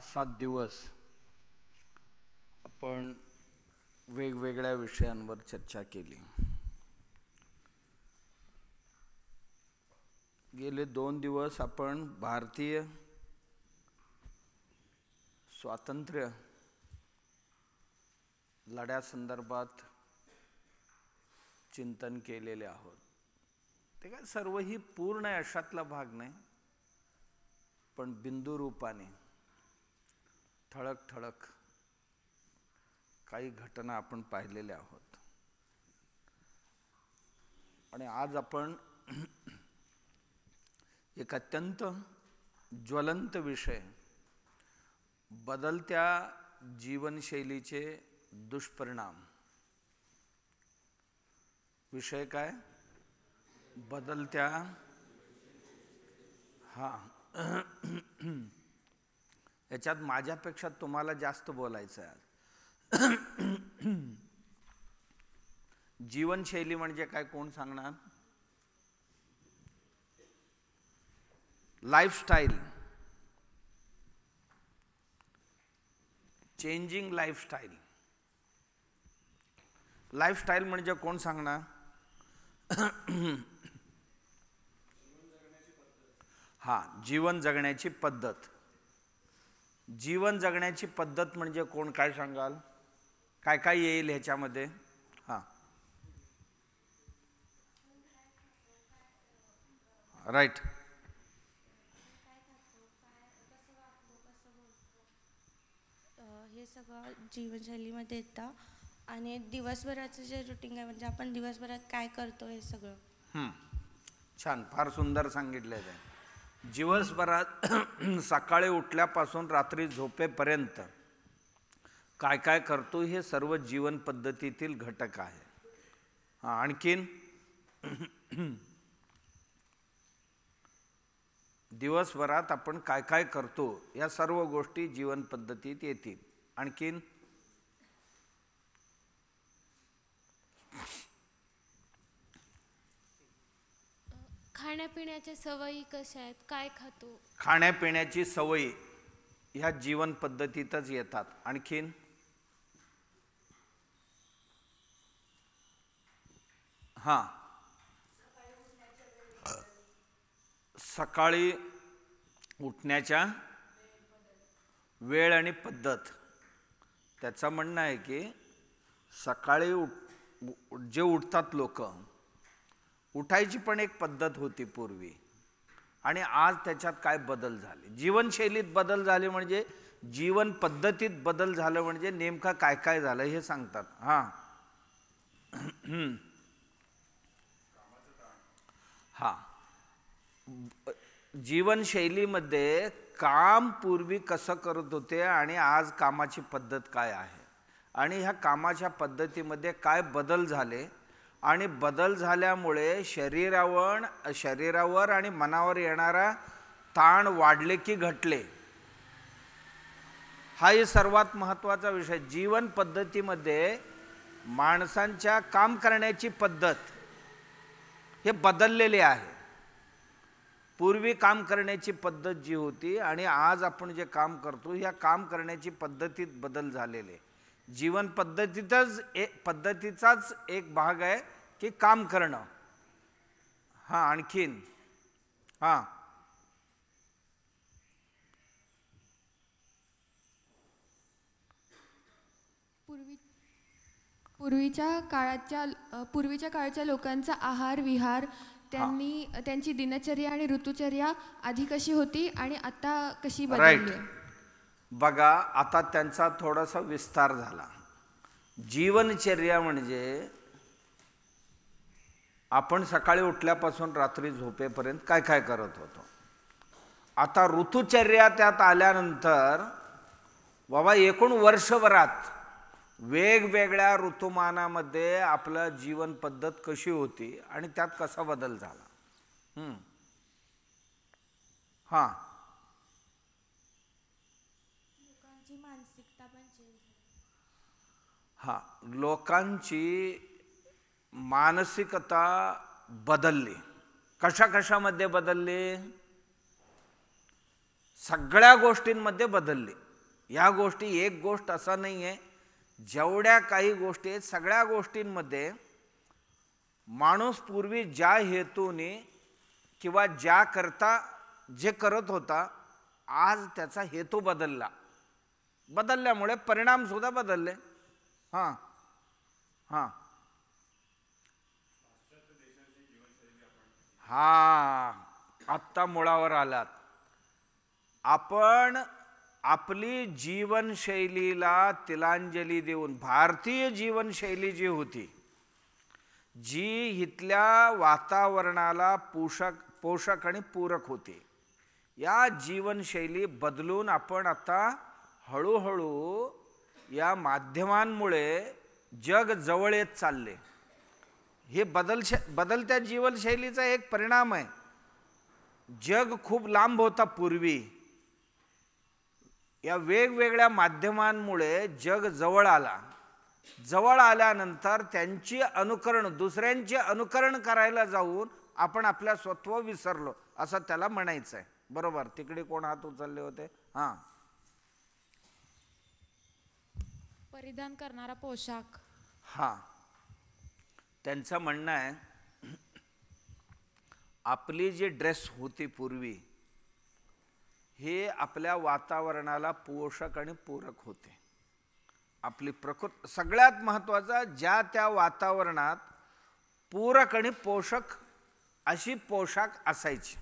5-7 दिवस आपण वेगवेगळ्या विषयांवर चर्चा केली. गेले 2 दिवस आपण भारतीय स्वातंत्र्य लढ्यासंदर्भात चिंतन केलेले आहोत. ते काय सर्व ही पूर्ण अशातला भाग नाही, पण बिंदू रूपाने ठळक ठळक काही घटना आपण पाहिलेल्या आहोत. आणि आज आपण एक अत्यंत ज्वलंत विषय, बदलत्या जीवनशैलीचे दुष्परिणाम. विषय काय? बदलत्या याच्यात माझ्यापेक्षा तुम्हाला जास्त बोलायचं आहे. जीवनशैली म्हणजे काय, कोण सांगणार? Lifestyle, changing lifestyle. लाईफस्टाईल म्हणजे कोण सांगणार? जीवन जगण्याची पद्धत. जीवन जगण्याची पद्धत म्हणजे कोण, काय सांगाल? काय काय येईल ह्याच्यामध्ये? राईट. हे सगळं जीवनशैलीमध्ये येतं. आणि दिवसभराचं जे रुटीन आहे, म्हणजे आपण दिवसभरात काय करतो हे सगळं. छान, फार सुंदर सांगितलेलं आहे. दिवसभरात सकाळी उठल्यापासून रात्री झोपेपर्यंत काय काय करतो हे सर्व जीवन पद्धतीतील घटक आहे. आणखीन दिवसभरात आपण काय काय करतो या सर्व गोष्टी जीवन पद्धतीत येतील. आणखीन खाण्यापिण्याच्या सवयी कशा आहेत, काय खातो? खाण्यापिण्याची सवयी ह्या जीवन पद्धतीतच येतात. आणखीन सकाळी उठण्याच्या वेळ आणि पद्धत. त्याचं म्हणणं आहे की सकाळी जे उठतात लोक, उठायची पण एक पद्धत होती पूर्वी, आणि आज त्याच्यात काय बदल झाले. जीवनशैलीत बदल झाले म्हणजे जीवन पद्धतीत बदल झालं म्हणजे नेमका काय काय झालं हे सांगतात. जीवनशैलीमध्ये काम पूर्वी कसं करत होते आणि आज कामाची पद्धत काय आहे, आणि ह्या कामाच्या पद्धतीमध्ये काय बदल झाले, आणि बदल झाल्यामुळे शरीरावर आणि मनावर येणारा ताण वाढले की घटले, हाही सर्वात महत्त्वाचा विषय. जीवन पद्धतीमध्ये माणसांच्या काम करण्याची पद्धत हे बदललेले आहे. पूर्वी काम करण्याची पद्धत जी होती आणि आज आपण जे काम करतो ह्या काम करण्याची पद्धतीत बदल झालेले. जीवन पद्धतीचाच एक भाग आहे की काम करणं. आणखीन पूर्वीच्या काळच्या लोकांचा आहार विहार, त्यांची दिनचर्या आणि ऋतुचर्या आधी कशी होती आणि आता कशी बदलली. बघा, आता त्यांचा थोडासा विस्तार झाला. जीवनचर्या म्हणजे आपण सकाळी उठल्यापासून रात्री झोपेपर्यंत काय काय करत होतो. आता ऋतुचर्या त्यात आल्यानंतर बाबा एकूण वर्षभरात वेगवेगळ्या ऋतुमानामध्ये आपलं जीवन पद्धत कशी होती आणि त्यात कसा बदल झाला. लोकांची मानसिकता पण चेंज. लोकांची मानसिकता बदलली. कशा कशामध्ये बदलली? सगळ्या गोष्टींमध्ये बदलली. ह्या गोष्टी एक गोष्ट असं नाही आहे, जेवढ्या काही गोष्टी आहेत सगळ्या गोष्टींमध्ये माणूस पूर्वी ज्या हेतूने किंवा ज्या करता जे करत होता, आज त्याचा हेतू बदलल्यामुळे परिणाम सुद्धा बदलले. हां हां हां आत्ता मुळावर आलात. आपण आपली जीवनशैलीला तिलांजली देऊन, भारतीय जीवनशैली जी होती, जी इथल्या वातावरणाला पोषक आणि पूरक होती, या जीवनशैली बदलून आपण आता हळूहळू या माध्यमांमुळे जग जवळ येत चालले. हे बदलत्या जीवनशैलीचा एक परिणाम आहे. जग खूप लांब होता पूर्वी, या वेगवेगळ्या माध्यमांमुळे जग जवळ आला. जवळ आल्यानंतर दुसऱ्यांचे अनुकरण करायला जाऊन आपण आपल्या स्वत्व विसरलो असं त्याला म्हणायचं आहे. बरोबर. तिकडे कोण हात उचलले होते? हां. परिधान करणारा पोशाख. हां, त्यांचं म्हणणं आहे आपली जी ड्रेस होती पूर्वी, हे आपल्या वातावरणाला पोषक आणि पूरक होते. आपली प्रकृती सगळ्यात महत्त्वाचा, ज्या त्या वातावरणात पूरक आणि पोषक अशी पोशाख असायची.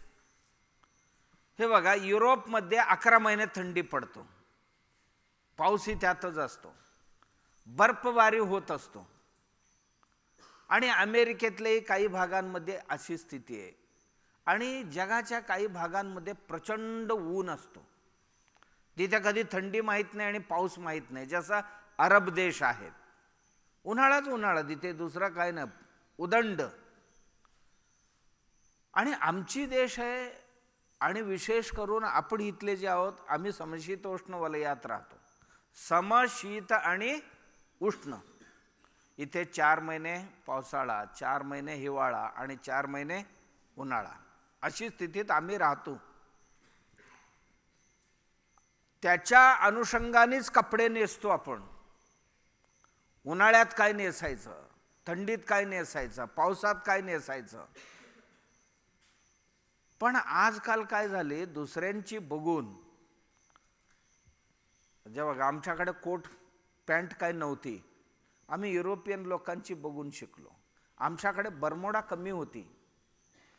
हे बघा, युरोपमध्ये 11 महिने थंडी पडतो, पाऊसही त्यातच असतो, बर्फबारी होत असतो. आणि अमेरिकेतल्याही काही भागांमध्ये अशी स्थिती आहे. आणि जगाच्या काही भागांमध्ये प्रचंड ऊन असतो, तिथे कधी थंडी माहीत नाही आणि पाऊस माहीत नाही. जसा अरब देश आहेत, उन्हाळाच उन्हाळा तिथे, दुसरं काय नाही, उदंड. आणि आमची देश आहे, आणि विशेष करून आपण इथले जे आहोत, आम्ही समशीतोष्ण वलयात राहतो. समशीत आणि उष्ण. इथे 4 महिने पावसाळा, 4 महिने हिवाळा आणि 4 महिने उन्हाळा, अशी स्थितीत आम्ही राहतो. त्याच्या अनुषंगानेच कपडे नेसतो आपण. उन्हाळ्यात काय नेसायचं, थंडीत काय नेसायचं, पावसात काय नेसायचं. पण आजकाल काय झाले, दुसऱ्यांची बघून, जेव्हा आमच्याकडे कोट पॅन्ट काय नव्हती, आम्ही युरोपियन लोकांची बघून शिकलो. आमच्याकडे बरमोडा कमी होती,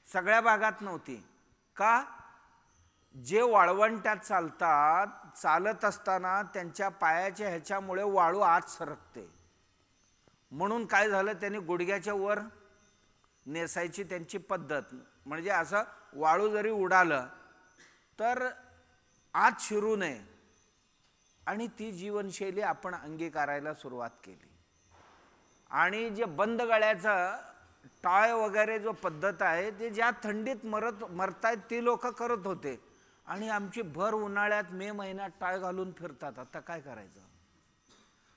सगळ्या भागात नव्हती. का? जे वाळवंट्यात चालत असताना त्यांच्या पायाच्या ह्याच्यामुळे वाळू आत सरकते, म्हणून काय झालं, त्यांनी गुडघ्याच्या वर नेसायची त्यांची पद्धत. म्हणजे असं वाळू जरी उडालं तर आत शिरू नये. आणि ती जीवनशैली आपण अंगीकारायला सुरुवात केली. आणि जे बंद गळ्याचं टाय वगैरे जो पद्धत आहे, ते ज्या थंडीत मरतायत ती लोक करत होते, आणि आमची भर उन्हाळ्यात मे महिन्यात टाय घालून फिरतात. आता काय करायचं?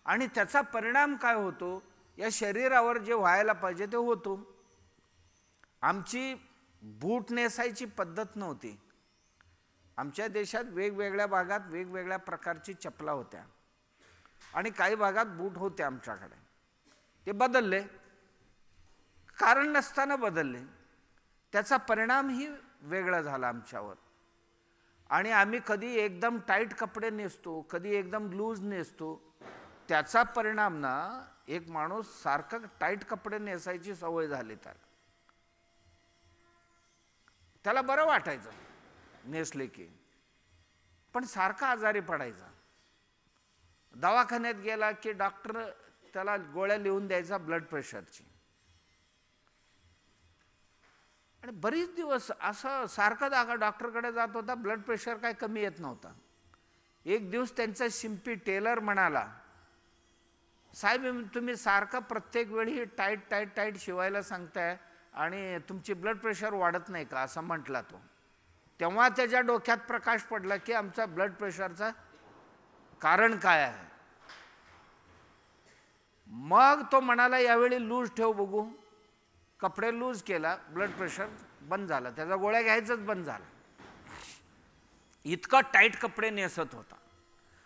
आणि त्याचा परिणाम काय होतो, या शरीरावर जे व्हायला पाहिजे ते होतो. आमची बूट नेसायची पद्धत नव्हती. आमच्या देशात वेगवेगळ्या भागात वेगवेगळ्या प्रकारची चपला होत्या, आणि काही भागात बूट होते आमच्याकडे. ते बदलले, कारण नसताना बदलले. त्याचा परिणामही वेगळा झाला आमच्यावर. आणि आम्ही कधी एकदम टाईट कपडे नेसतो, कधी एकदम लूज नेसतो. त्याचा परिणाम ना, एक माणूस सारखं टाईट कपडे नेसायची सवय झाली, त्याला बरं वाटायचं नेसले की, पण सारखा आजारी पडायचा. दवाखान्यात गेला की डॉक्टर त्याला गोळ्या लिहून द्यायचा ब्लड प्रेशरची. आणि बरीच दिवस असं सारखं डॉक्टरकडे जात होता, ब्लड प्रेशर काय कमी येत नव्हता. एक दिवस त्यांचा शिंपी टेलर म्हणाला, साहेब तुम्ही सारखं प्रत्येक वेळी टाईट शिवायला सांगताय आणि तुमची ब्लड प्रेशर वाढत नाही का, असं म्हटला तो. तेव्हा त्याच्या डोक्यात प्रकाश पडला की आमचा ब्लड प्रेशरचा कारण काय आहे. मग तो म्हणाला, यावेळी लूज ठेव बघू. कपडे लूज केला, ब्लड प्रेशर बंद झाला, त्याचा गोळ्या घ्यायचंच बंद झाला. इतका टाईट कपडे नेसत होता.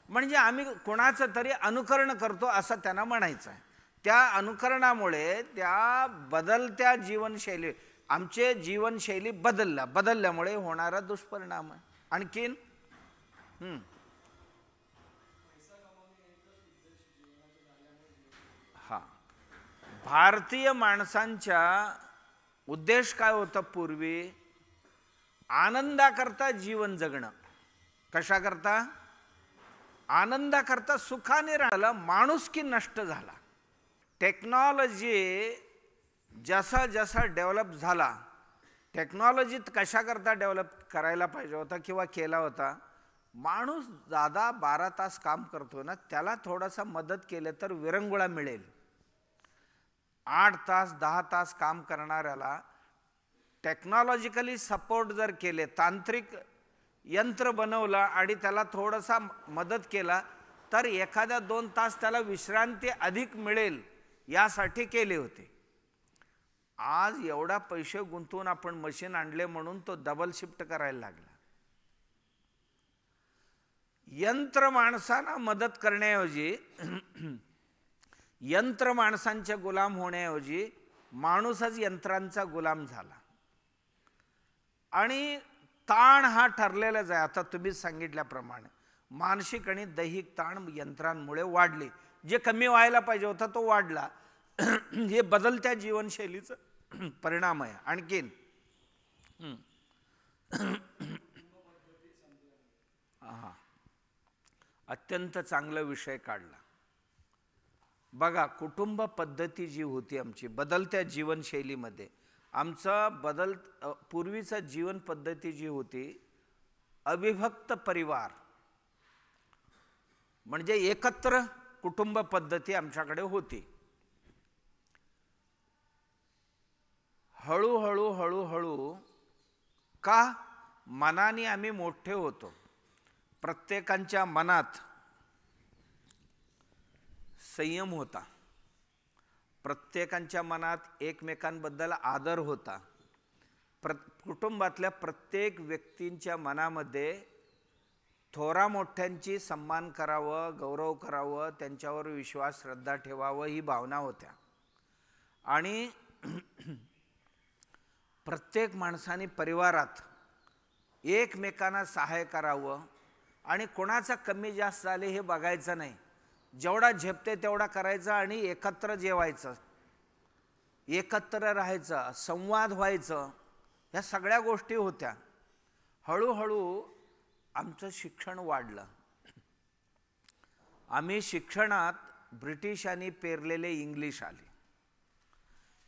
म्हणजे आम्ही कोणाचं तरी अनुकरण करतो असं त्यांना म्हणायचं आहे. त्या अनुकरणामुळे त्या बदलत्या जीवनशैली, आमचे जीवनशैली बदलल्यामुळे होणारा दुष्परिणाम आहे. आणखीन हा, भारतीय माणसांच्या उद्देश काय होता पूर्वी? आनंदाकरता जीवन जगणं. कशाकरता? आनंदाकरता, सुखाने राहिलं. माणुसकी नष्ट झाला. टेक्नॉलॉजी जसा जसा डेव्हलप झाला, टेक्नॉलॉजीत कशाकरता डेव्हलप करायला पाहिजे होता किंवा केला होता? माणूस दादा 12 तास काम करतो ना, त्याला थोडासा मदत केले तर विरंगुळा मिळेल. 8 तास 10 तास काम करणाऱ्याला टेक्नॉलॉजिकली सपोर्ट जर केले, तांत्रिक यंत्र बनवलं आणि त्याला थोडासा मदत केला तर एखाद्या 2 तास त्याला विश्रांती अधिक मिळेल यासाठी केले होते. आज एवढा पैसे गुंतवून आपण मशीन आणले म्हणून तो डबल शिफ्ट करायला लागला. यंत्र माणसांना मदत करण्याऐवजी, यंत्र माणसांचे गुलाम होण्याऐवजी माणूसच यंत्रांचा गुलाम झाला. आणि ताण हा ठरलेलाच आहे. आता तुम्ही सांगितल्याप्रमाणे मानसिक आणि दैहिक ताण यंत्रांमुळे वाढले. जे कमी व्हायला पाहिजे होता तो वाढला. हे बदलत्या जीवनशैलीचा परिणाम आहे. आणखीन हा, अत्यंत चांगला विषय काढला. बघा, कुटुंब पद्धती जी होती आमची बदलत्या जीवनशैलीमध्ये, पूर्वीचा जीवन पद्धती जी होती, अविभक्त परिवार म्हणजे एकत्र कुटुंब पद्धती आमच्याकडे होती. हळूहळू हळूहळू का मनाने आम्ही मोठे होतो. प्रत्येकाच्या मनात संयम होता. प्रत्येकाच्या मनात एकमेकांबद्दल आदर होता. कुटुंबातल्या प्रत्येक व्यक्तींच्या मनामध्ये थोरा मोठ्यांची सन्मान करावं, गौरव करावं, त्यांच्यावर विश्वास श्रद्धा ठेवावं ही भावना होत्या. आणि प्रत्येक माणसाने परिवारात एकमेकांना सहाय्य करावं आणि कोणाचा कमी जास्त झाले हे बघायचं नाही. जेवढा झेपते तेवढा करायचा आणि एकत्र जेवायचं, एकत्र राहायचं, संवाद व्हायचं, ह्या सगळ्या गोष्टी होत्या. हळूहळू आमचं शिक्षण वाढलं. आम्ही शिक्षणात ब्रिटिशांनी पेरलेले इंग्लिश आले.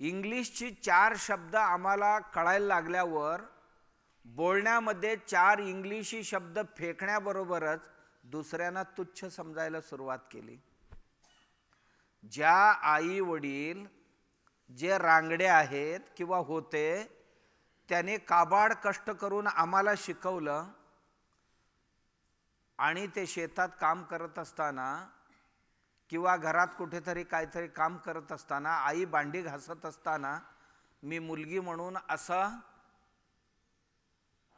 इंग्लिशची 4 शब्द आम्हाला कळायला लागल्यावर बोलण्यामध्ये 4 इंग्लिशी शब्द फेकण्याबरोबरच दुसऱ्यांना तुच्छ समजायला सुरुवात केली. ज्या आई वडील जे रांगडे आहेत किंवा होते, त्याने काबाड कष्ट करून आम्हाला शिकवलं आणि ते शेतात काम करत असताना किंवा घरात कुठेतरी काहीतरी काम करत असताना, आई भांडी घासत असताना मी मुलगी म्हणून असं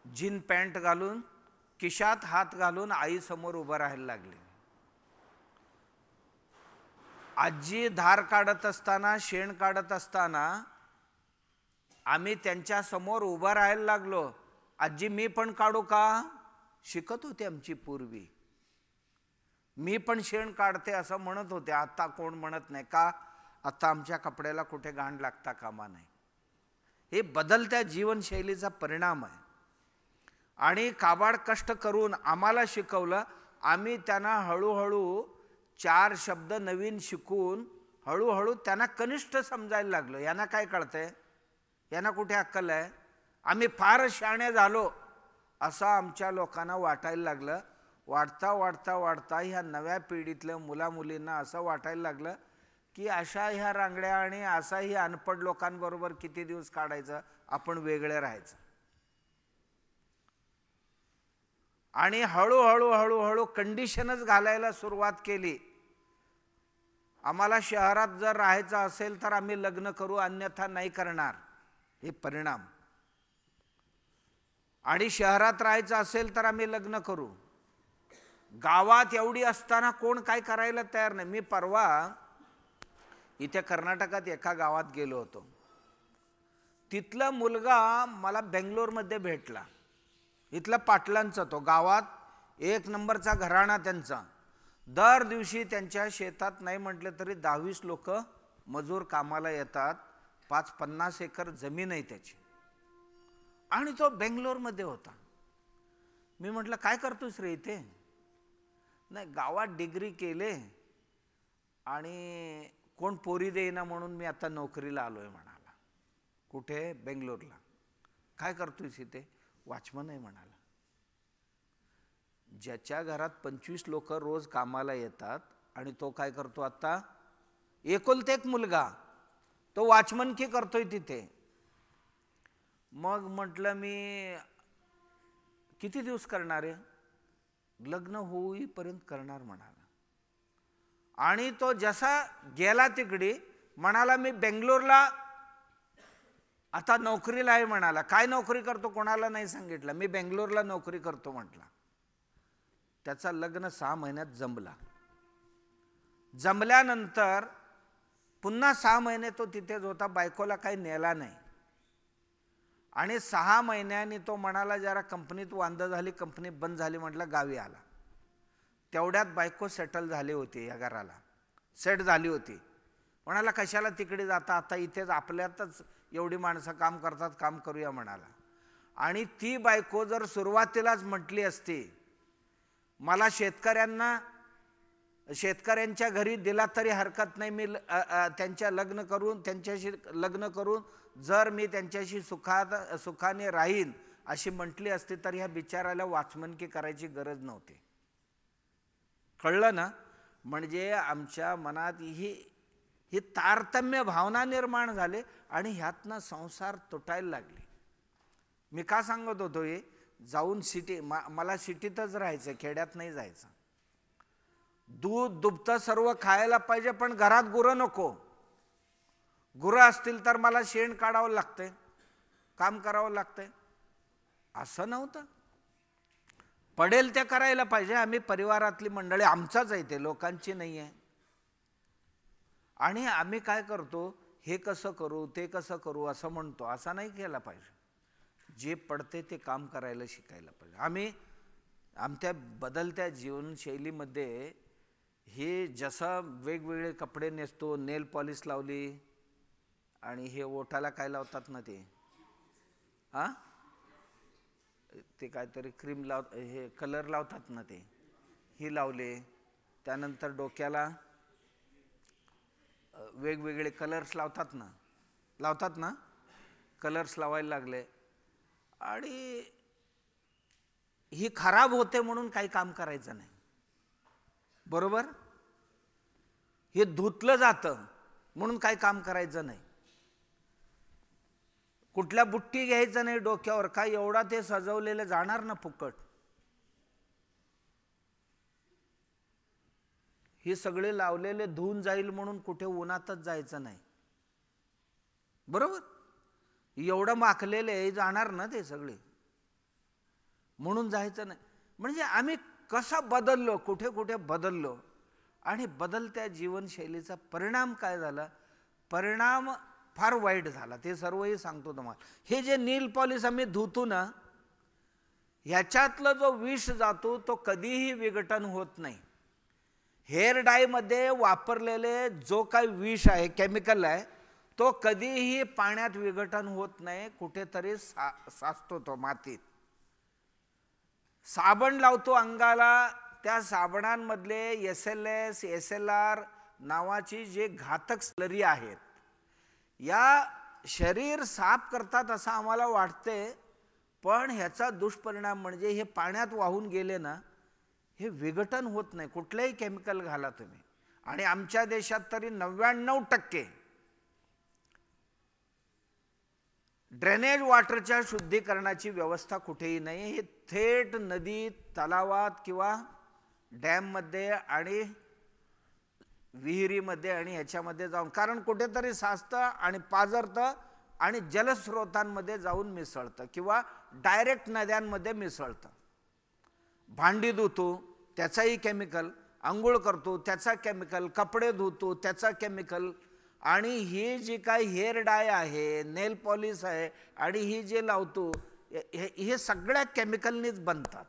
जीन पॅन्ट घालून खिशात हात घालून आई समोर उभं राहायला लागले. आजी धार काढत असताना, शेण काढत असताना आम्ही त्यांच्या समोर उभं राहायला लागलो. आजी मी पण काढू का? शिकत होते आमची पूर्वी. मी पण शेण काढते असं म्हणत होते. आता कोण म्हणत नाही का? आता आमच्या कपड्याला कुठे घाण लागता कामा नाही. हे बदलत्या जीवनशैलीचा परिणाम आहे. आणि काबाड कष्ट करून आम्हाला शिकवलं. आम्ही त्यांना हळूहळू 4 शब्द नवीन शिकून हळूहळू त्यांना कनिष्ठ समजायला लागलो. यांना काय कळतंय, यांना कुठे अक्कल आहे, आम्ही फार शहाणे झालो असं आमच्या लोकांना वाटायला लागलं. वाढता वाढता वाढता ह्या नव्या पिढीतल्या मुलामुलींना असं वाटायला लागलं की अशा ह्या रांगड्या आणि असाही अनपढ लोकांबरोबर किती दिवस काढायचं, आपण वेगळे राहायचं. आणि हळूहळू हळूहळू कंडिशनच घालायला सुरुवात केली. आम्हाला शहरात जर राहायचं असेल तर आम्ही लग्न करू, अन्यथा नाही करणार, हे परिणाम. आणि शहरात राहायचं असेल तर आम्ही लग्न करू. गावात एवढी असताना कोण काय करायला तयार नाही. मी परवा इथे कर्नाटकात एका गावात गेलो होतो. तिथला मुलगा मला बेंगलोरमध्ये भेटला. इथला पाटलांचा तो, गावात एक नंबरचा घराणा त्यांचा. दर दिवशी त्यांच्या शेतात नाही म्हटलं तरी 10-20 लोक मजूर कामाला येतात. 5-50 एकर जमीन आहे त्याची. आणि तो बेंगलोरमध्ये होता. मी म्हटलं काय करतोस रे इथे? नाही, गावात डिग्री केले आणि कोण पोरी देईना म्हणून मी आता नोकरीला आलोय म्हणाला. कुठे? बेंगलोरला. काय करतोयस इथे? वॉचमन आहे म्हणाला. ज्याच्या घरात 25 लोक रोज कामाला येतात आणि तो काय करतो आता? एकुलते एक मुलगा, तो वॉचमन की करतोय तिथे. मग म्हटलं मी किती दिवस करणार आहे? लग्न होईपर्यंत करणार म्हणाला. आणि तो जसा गेला तिकडे म्हणाला मी बेंगलोरला आता नोकरीला आहे म्हणाला. काय नोकरी करतो कोणाला नाही सांगितलं. मी बेंगलोरला नोकरी करतो म्हटला. त्याचा लग्न 6 महिन्यात जमला. जमल्यानंतर पुन्हा 6 महिने तो तिथेच होता. बायकोला काही नेला नाही. आणि 6 महिन्यांनी तो म्हणाला जरा कंपनीत वांद झाली, कंपनी बंद झाली म्हटलं गावी आला. तेवढ्यात बायको सेटल झाली होती, या घराला सेट झाली होती. म्हणाला कशाला तिकडे जाता, आता इथेच आपल्यातच एवढी माणसं काम करतात, काम करूया म्हणाला. आणि ती बायको जर सुरुवातीलाच म्हटली असती मला शेतकऱ्यांच्या घरी दिला तरी हरकत नाही, मी त्यांच्याशी लग्न करून जर मी त्यांच्याशी सुखाने राहीन अशी म्हटली असती तर ह्या बिचाराला वॉचमनकी करायची गरज नव्हती. कळलं ना? म्हणजे आमच्या मनात ही तारतम्य भावना निर्माण झाले आणि ह्यातनं संसार तुटायला लागले. मी का सांगत होतो हे? जाऊन मला सिटीतच राहायचं, खेड्यात नाही जायचं. दूध दुभतं सर्व खायला पाहिजे पण घरात गुरं नको. गुरं असतील तर मला शेण काढावं लागतंय, काम करावं लागतंय. असं नव्हतं. पडेल ते करायला पाहिजे. आम्ही परिवारातली मंडळी, आमचाच आहे ते, लोकांची नाही आहे. आणि आम्ही काय करतो, हे कसं करू ते कसं करू असं म्हणतो. असं नाही केला पाहिजे. जे पडते ते काम करायला शिकायला पाहिजे. आम्ही आमच्या बदलत्या जीवनशैलीमध्ये हे जसं वेगवेगळे कपडे नेसतो, नेल पॉलिश लावली आणि हे ओठाला काय लावतात ना ते काहीतरी क्रीम हे कलर लावतात ना हे लावले. त्यानंतर डोक्याला वेगवेगळे कलर्स लावतात ना कलर्स लावायला लागले. आणि ही खराब होते म्हणून काही काम करायचं नाही. बरोबर? हे धुतलं जातं म्हणून काही काम करायचं नाही. कुठल्या बुट्टी घ्यायचं नाही डोक्यावर, काय एवढा ते सजवलेलं जाणार ना फुकट. हे सगळे लावलेले धुवून जाईल म्हणून कुठे उन्हातच जायचं नाही. बरोबर? एवढं माखलेले जाणार ना ते सगळे, म्हणून जायचं नाही. म्हणजे आम्ही कसं बदललो, कुठे कुठे बदललो. आणि बदलत्या जीवनशैलीचा परिणाम काय झाला? परिणाम फार वाईट झाला. ते सर्वही सांगतो तुम्हाला. हे जे नील पॉलिश आम्ही धुतो ना, ह्याच्यातलं जो विष जातो तो कधीही विघटन होत नाही. हेअर डायमध्ये वापरलेले जो काही विष आहे, केमिकल आहे, तो कधीही पाण्यात विघटन होत नाही. कुठेतरी साचतो तो मातीत. साबण लावतो अंगाला, त्या साबणांमधले SLS, SLR नावाची जे घातक स्लरी आहेत, या शरीर साफ करतात असं आम्हाला वाटते. पण ह्याचा दुष्परिणाम म्हणजे हे पाण्यात वाहून गेले ना, हे विघटन होत नाही. कुठलेही केमिकल घाला तुम्ही. आणि आमच्या देशात तरी 99% ड्रेनेज वॉटरच्या शुद्धीकरणाची व्यवस्था कुठेही नाही. हे थेट नदी, तलावात किंवा डॅममध्ये आणि विहिरीमध्ये आणि ह्याच्यामध्ये जाऊन, कारण कुठेतरी साचतं आणि पाझरतं आणि जलस्रोतांमध्ये जाऊन मिसळतं किंवा डायरेक्ट नद्यांमध्ये मिसळतं. भांडी धुतो त्याचाही केमिकल, आंघोळ करतो त्याचा केमिकल, कपडे धुतो त्याचा केमिकल, आणि ही जी काय हेअर डाय आहे, नेल पॉलिश आहे, आणि ही जे लावतो हे सगळ्या केमिकलनीच बनतात.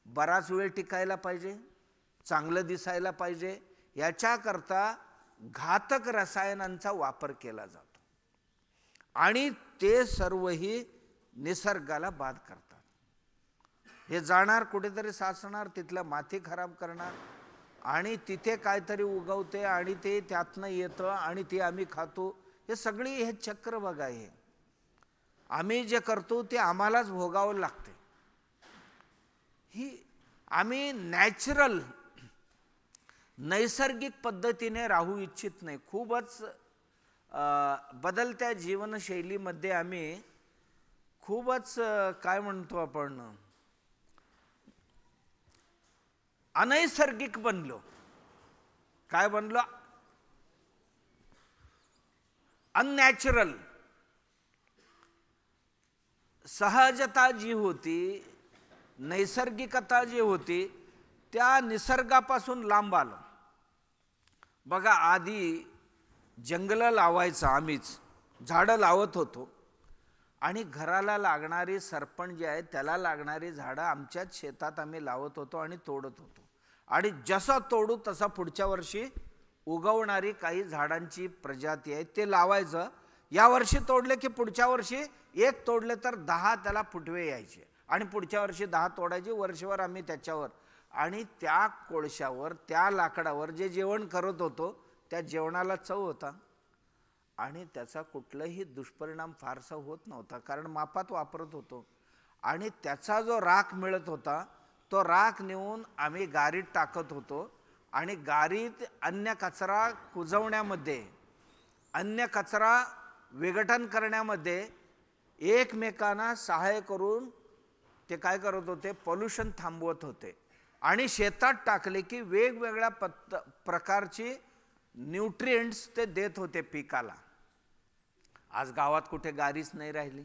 बराच वेळ टिकायला पाहिजे, चांगलं दिसायला पाहिजे, याच्याकरता घातक रसायनांचा वापर केला जातो आणि ते सर्वही निसर्गाला बाद करतात. हे जाणार कुठेतरी साचणार, तिथलं माती खराब करणार, आणि तिथे काहीतरी उगवते आणि ते त्यातनं येतं आणि ते आम्ही खातो. हे सगळी हे चक्र बघा, हे आम्ही जे करतो ते आम्हालाच भोगावं लागते. ही आम्ही नॅचरल नैसर्गिक पद्धतीने राहू इच्छित नाही. खूपच बदलत्या जीवनशैलीमध्ये आम्ही खूपच काय म्हणतो आपण, अनैसर्गिक बनलो. काय बनलो? अननॅचरल. सहजता जी होती, नैसर्गिकता जी होती, त्या निसर्गापासून लांब आलो. बघा, आधी जंगलं लावायचं, आम्हीच झाडं लावत होतो, आणि घराला लागणारी सरपण जे आहे त्याला लागणारी झाडं आमच्याच शेतात आम्ही लावत होतो आणि तोडत होतो. आणि जसं तोडू तसा पुढच्या वर्षी उगवणारी काही झाडांची प्रजाती आहे ते लावायचं. या वर्षी तोडले की पुढच्या वर्षी एक तोडले तर 10 त्याला फुटवे यायचे, आणि पुढच्या वर्षी 10 तोडायचे. वर्षभर आम्ही त्याच्यावर, आणि त्या कोळशावर, त्या लाकडावर जे जेवण करत होतो त्या जेवणाला चव होता, आणि त्याचा कुठलाही दुष्परिणाम फारसा होत नव्हता, कारण मापात वापरत होतो. आणि त्याचा जो राख मिळत होता तो राख नेऊन आम्ही गारीत टाकत होतो, आणि गारीत अन्य कचरा कुजवण्यामध्ये, अन्य कचरा विघटन करण्यामध्ये एकमेकांना सहाय्य करून ते काय करत होते, पोल्युशन थांबवत होते. आणि शेतात टाकले की वेगवेगळ्या प्रकारची न्यूट्रिएंट्स ते देत होते पिकाला. आज गावात कुठे गारीच नाही राहिली,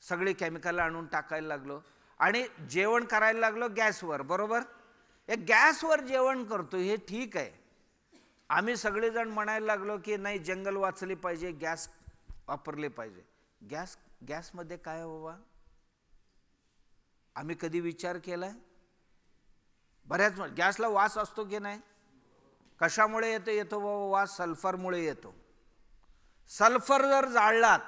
सगळी केमिकल आणून टाकायला लागलो, आणि जेवण करायला लागलो गॅसवर. बरोबर? हे गॅसवर जेवण करतो हे ठीक आहे. आम्ही सगळेजण म्हणायला लागलो की नाही, जंगल वाचली पाहिजे, गॅस वापरले पाहिजे. गॅसमध्ये काय बाबा, आम्ही कधी विचार केलाय? बऱ्याच गॅसला वास असतो की नाही? कशामुळे येतो बाबा वास? सल्फरमुळे येतो. सल्फर जर जाळलात,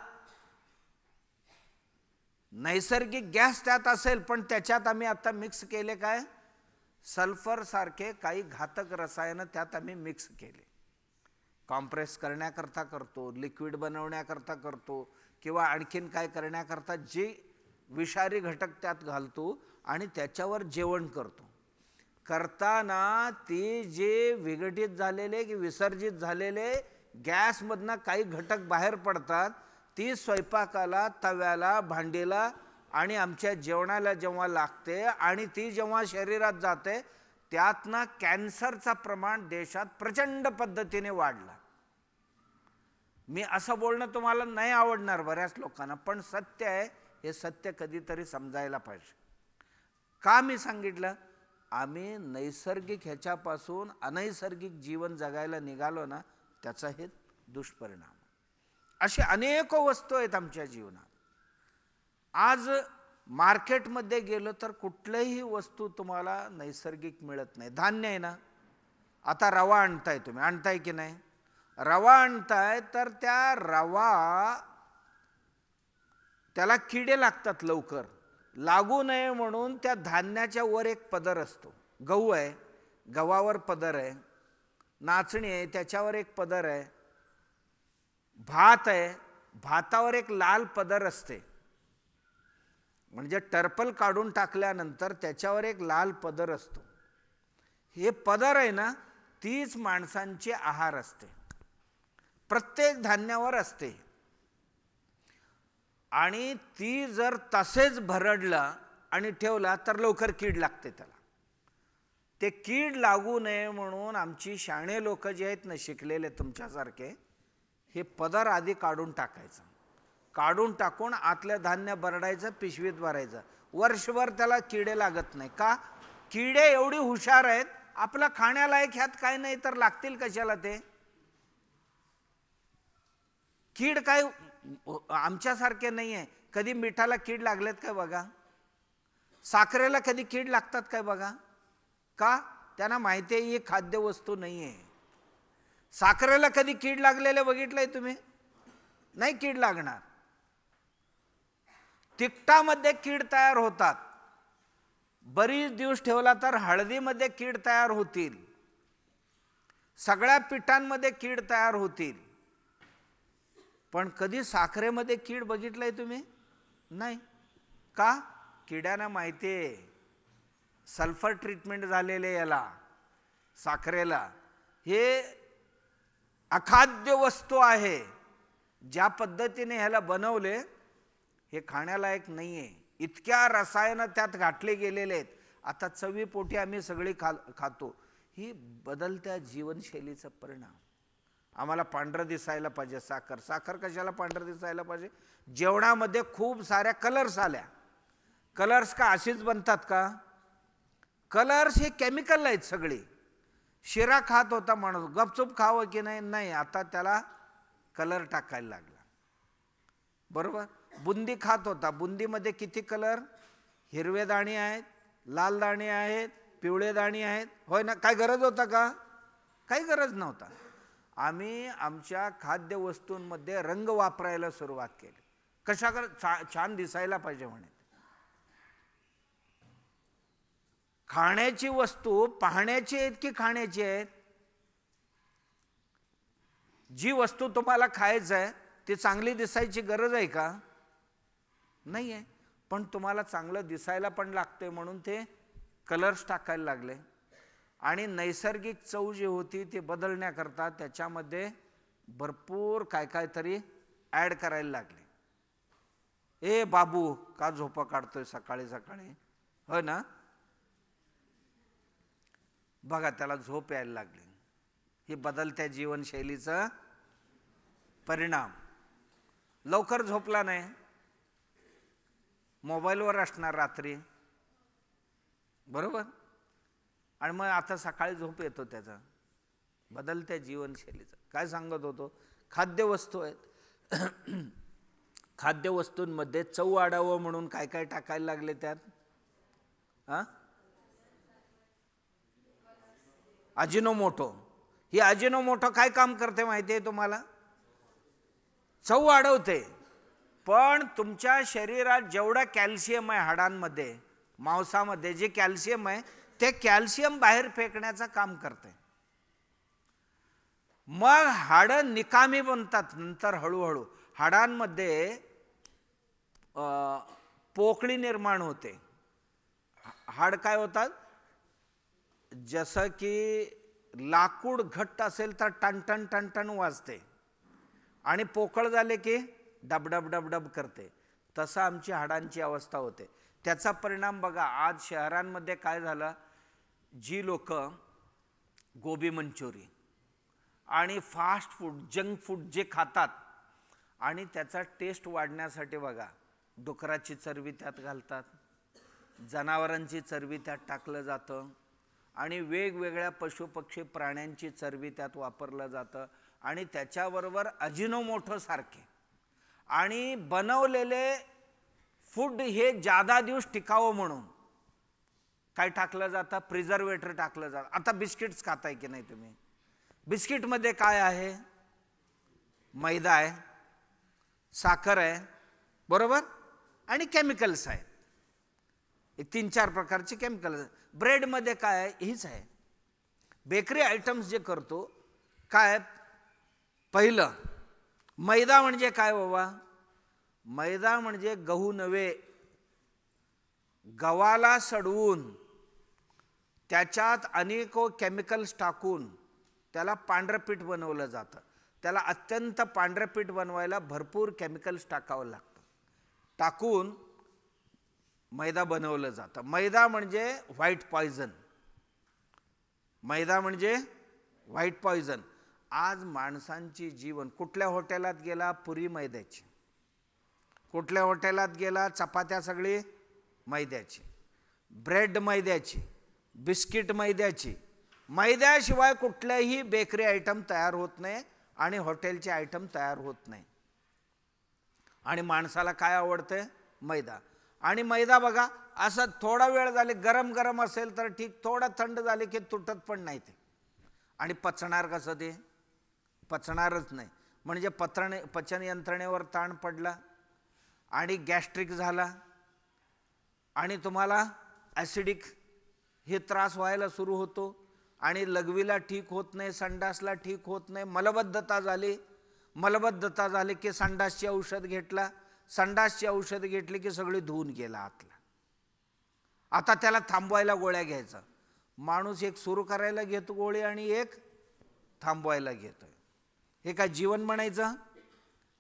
नैसर्गिक गॅस त्यात असेल, पण त्याच्यात आम्ही आता मिक्स केले काय, सल्फर सारखे काही घातक रसायन त्यात आम्ही मिक्स केले. कॉम्प्रेस करण्याकरता करतो, लिक्विड बनवण्याकरता करतो, किंवा आणखीन काय करण्याकरता जे विषारी घटक त्यात घालतो आणि त्याच्यावर जेवण करतो. करताना ते जे विघटित झालेले की विसर्जित झालेले गॅसमधनं काही घटक बाहेर पडतात, ती स्वयंपाकाला, तव्याला, भांडीला आणि आमच्या जेवणाला जेव्हा लागते आणि ती जेव्हा शरीरात जाते, त्यातनं कॅन्सरचं प्रमाण देशात प्रचंड पद्धतीने वाढलं. मी असं बोलणं तुम्हाला नाही आवडणार बऱ्याच लोकांना, पण सत्य आहे. हे सत्य कधीतरी समजायला पाहिजे. का मी सांगितलं? आम्ही नैसर्गिक ह्याच्यापासून अनैसर्गिक जीवन जगायला निघालो ना, त्याचा हे दुष्परिणाम. अशी अनेक वस्तू आहेत आमच्या जीवनात. आज मार्केटमध्ये गेलो तर कुठलीही वस्तू तुम्हाला नैसर्गिक मिळत नाही. धान्य आहे ना, आता रवा आणताय, तुम्ही आणताय की नाही? रवा आणताय तर त्या रवा, त्याला किडे लागतात, लवकर लागू नये म्हणून त्या धान्याच्या वर एक पदर असतो. गहू आहे, गव्हावर पदर आहे. नाचणी आहे, त्याच्यावर एक पदर आहे. भात आहे, भातावर एक लाल पदर असते, म्हणजे टर्पल काढून टाकल्यानंतर त्याच्यावर एक लाल पदर असतो. हे पदर आहे ना, तीच माणसांची आहार असते, प्रत्येक धान्यावर असते. आणि ती जर तसेच भरडला आणि ठेवला तर लवकर कीड लागते त्याला. ते कीड लागू नये म्हणून आमची शाणे लोक जे आहेत ना, शिकलेले तुमच्यासारखे, हे पदर आधी काढून टाकायचं. काढून टाकून आतलं धान्य भरडायचं, पिशवीत भरायचं. वर्षभर त्याला किडे लागत नाही. का? किडे एवढी हुशार आहेत, आपलं खाण्यालायक ह्यात काय नाही तर लागतील कशाला ते? कीड काय आमच्यासारखे नाही आहे. कधी मिठाला कीड लागलेत काय बघा? साखरेला कधी कीड लागतात काय बघा? का? त्यांना माहिती आहे ही खाद्यवस्तू नाही आहे. साखरेला कधी कीड लागलेले बघितलंय तुम्ही? नाही कीड लागणार. तिखटामध्ये कीड तयार होतात. बरीच दिवस ठेवला तर हळदीमध्ये कीड तयार होतील. सगळ्या पिठांमध्ये कीड तयार होतील. पण कधी साखरेमध्ये कीड बघितलंय तुम्ही? नाही. का? किड्यांना माहिती आहे सल्फर ट्रीटमेंट झालेले याला साखरेला. हे अखाद्य वस्तू आहे. ज्या पद्धतीने ह्याला बनवले हे खाण्यालायक नाही आहे. इतक्या रसायनं त्यात घातले गेलेले आहेत. आता चवीपोटी आम्ही सगळी खातो. ही बदलत्या जीवनशैलीचा परिणाम. आम्हाला पांढरं दिसायला पाहिजे साखर. साखर कशाला पांढरं दिसायला पाहिजे? जेवणामध्ये खूप साऱ्या कलर्स आल्या. कलर्स का अशीच बनतात का? कलर्स हे केमिकल आहेत सगळे. शिरा खात होता माणूस, गपचूप खावं की नाही? नाही, आता त्याला कलर टाकायला लागला. बरोबर. बुंदी खात होता, बुंदीमध्ये किती कलर? हिरवे दाणे आहेत, लाल दाणे आहेत, पिवळे दाणे आहेत. होय ना? काय गरज होता का? काही गरज नव्हता. आम्ही आमच्या खाद्यवस्तूंमध्ये रंग वापरायला सुरुवात केली. कशा छान दिसायला पाहिजे म्हणे. खाण्याची वस्तू पाहण्याची आहेत की खाण्याची आहेत? जी वस्तू तुम्हाला खायचं आहे ती चांगली दिसायची गरज आहे का? नाही आहे. पण तुम्हाला चांगलं दिसायला पण लागते म्हणून ते कलर्स टाकायला लागले. आणि नैसर्गिक चव जी होती ती बदलण्याकरता त्याच्यामध्ये भरपूर काय काय तरी ॲड करायला लागले. ए बाबू का झोपा काढतोय सकाळी सकाळी? हो ना? बघा त्याला झोप यायला लागली. ही बदलत्या जीवनशैलीचा परिणाम. लवकर झोपला नाही, मोबाईलवर असणार रात्री. बरोबर. आणि मग आता सकाळी झोप येतो त्याचा. बदलत्या जीवनशैलीचा. काय सांगत होतो? खाद्यवस्तू आहेत. खाद्यवस्तूंमध्ये चव वाढावं म्हणून काय काय टाकायला लागले त्यात? अजिनोमोटो. ही अजिनोमोटो काय काम करते माहिती आहे तुम्हाला? चव वाढवते. पण तुमच्या शरीरात जेवढा कॅल्शियम आहे हाडांमध्ये, मांसामध्ये जे कॅल्शियम आहे ते कॅल्शियम बाहेर फेकण्याचं काम करते. मग हाडं निकामी बनतात. नंतर हळूहळू हाडांमध्ये पोकळी निर्माण होते. हाड काय होतात? जसं की लाकूड घट्ट असेल तर टनटन टनटन वाजते आणि पोकळ झाले की डबडब डबडब करते. तसं आमची हाडांची अवस्था होते. त्याचा परिणाम बघा आज शहरांमध्ये काय झालं? जी लोक गोबी मंचुरी आणि फास्ट फूड जंक फूड जे खातात आणि त्याचा टेस्ट वाढण्यासाठी बघा डुकराची चरबी त्यात घालतात, जनावरांची चरबी त्यात टाकलं जातं आणि वेगवेगळ्या पशुपक्षी प्राण्यांची चरबी त्यात वापरलं जातं आणि त्याच्याबरोबर अजिनोमोटो सारखे आणि बनवलेले फूड हे जादा दिवस टिकावं म्हणून काय टाकलं जातं? प्रिझर्वेटर टाकलं जातं. आता बिस्किट्स खाताय की नाही तुम्ही? बिस्किटमध्ये काय आहे? मैदा आहे, साखर आहे, बरोबर, आणि केमिकल्स आहेत. 3-4 प्रकारचे केमिकल्स. ब्रेडमध्ये काय आहे? हीच आहे. बेकरी आयटम्स जे करतो काय? पहिलं मैदा म्हणजे काय बाबा? मैदा म्हणजे गहू नव्हे. गव्हाला सडवून त्याच्यात अनेक केमिकल्स टाकून त्याला पांढरं पीठ बनवलं जातं. त्याला अत्यंत पांढरं पीठ बनवायला भरपूर केमिकल्स टाकावं लागतं. टाकून मैदा बनवलं जातं. मैदा म्हणजे व्हाईट पॉयझन. मैदा म्हणजे व्हाईट पॉयझन. आज माणसांची जीवन कुठल्या हॉटेलात गेला? पुरी मैद्याची. कुठल्या हॉटेलात गेला? चपात्या सगळी मैद्याची, ब्रेड मैद्याची, बिस्किट मैद्याची. मैद्याशिवाय कुठल्याही बेकरी आयटम तयार होत नाही आणि हॉटेलचे आयटम तयार होत नाही. आणि माणसाला काय आवडते? मैदा. आणि मैदा बघा असं थोडा वेळ झाले गरम गरम असेल तर ठीक, थोडा थंड झाले की तुटत पण नाही ते. आणि पचणार कसं ते? पचणारच नाही. म्हणजे पचन यंत्रणेवर ताण पडला आणि गॅस्ट्रिक झाला आणि तुम्हाला ॲसिडिक हे त्रास व्हायला सुरू होतो आणि लघवीला ठीक होत नाही, संडासला ठीक होत नाही, मलबद्धता झाली. मलबद्धता झाली की संडासची औषध घेतला, संडासची औषध घेतली की सगळी धुवून गेला आतला. आता त्याला थांबवायला गोळ्या घ्यायचा. माणूस एक सुरू करायला घेतो गोळी आणि एक थांबवायला घेतोय. हे काय जीवन म्हणायचं?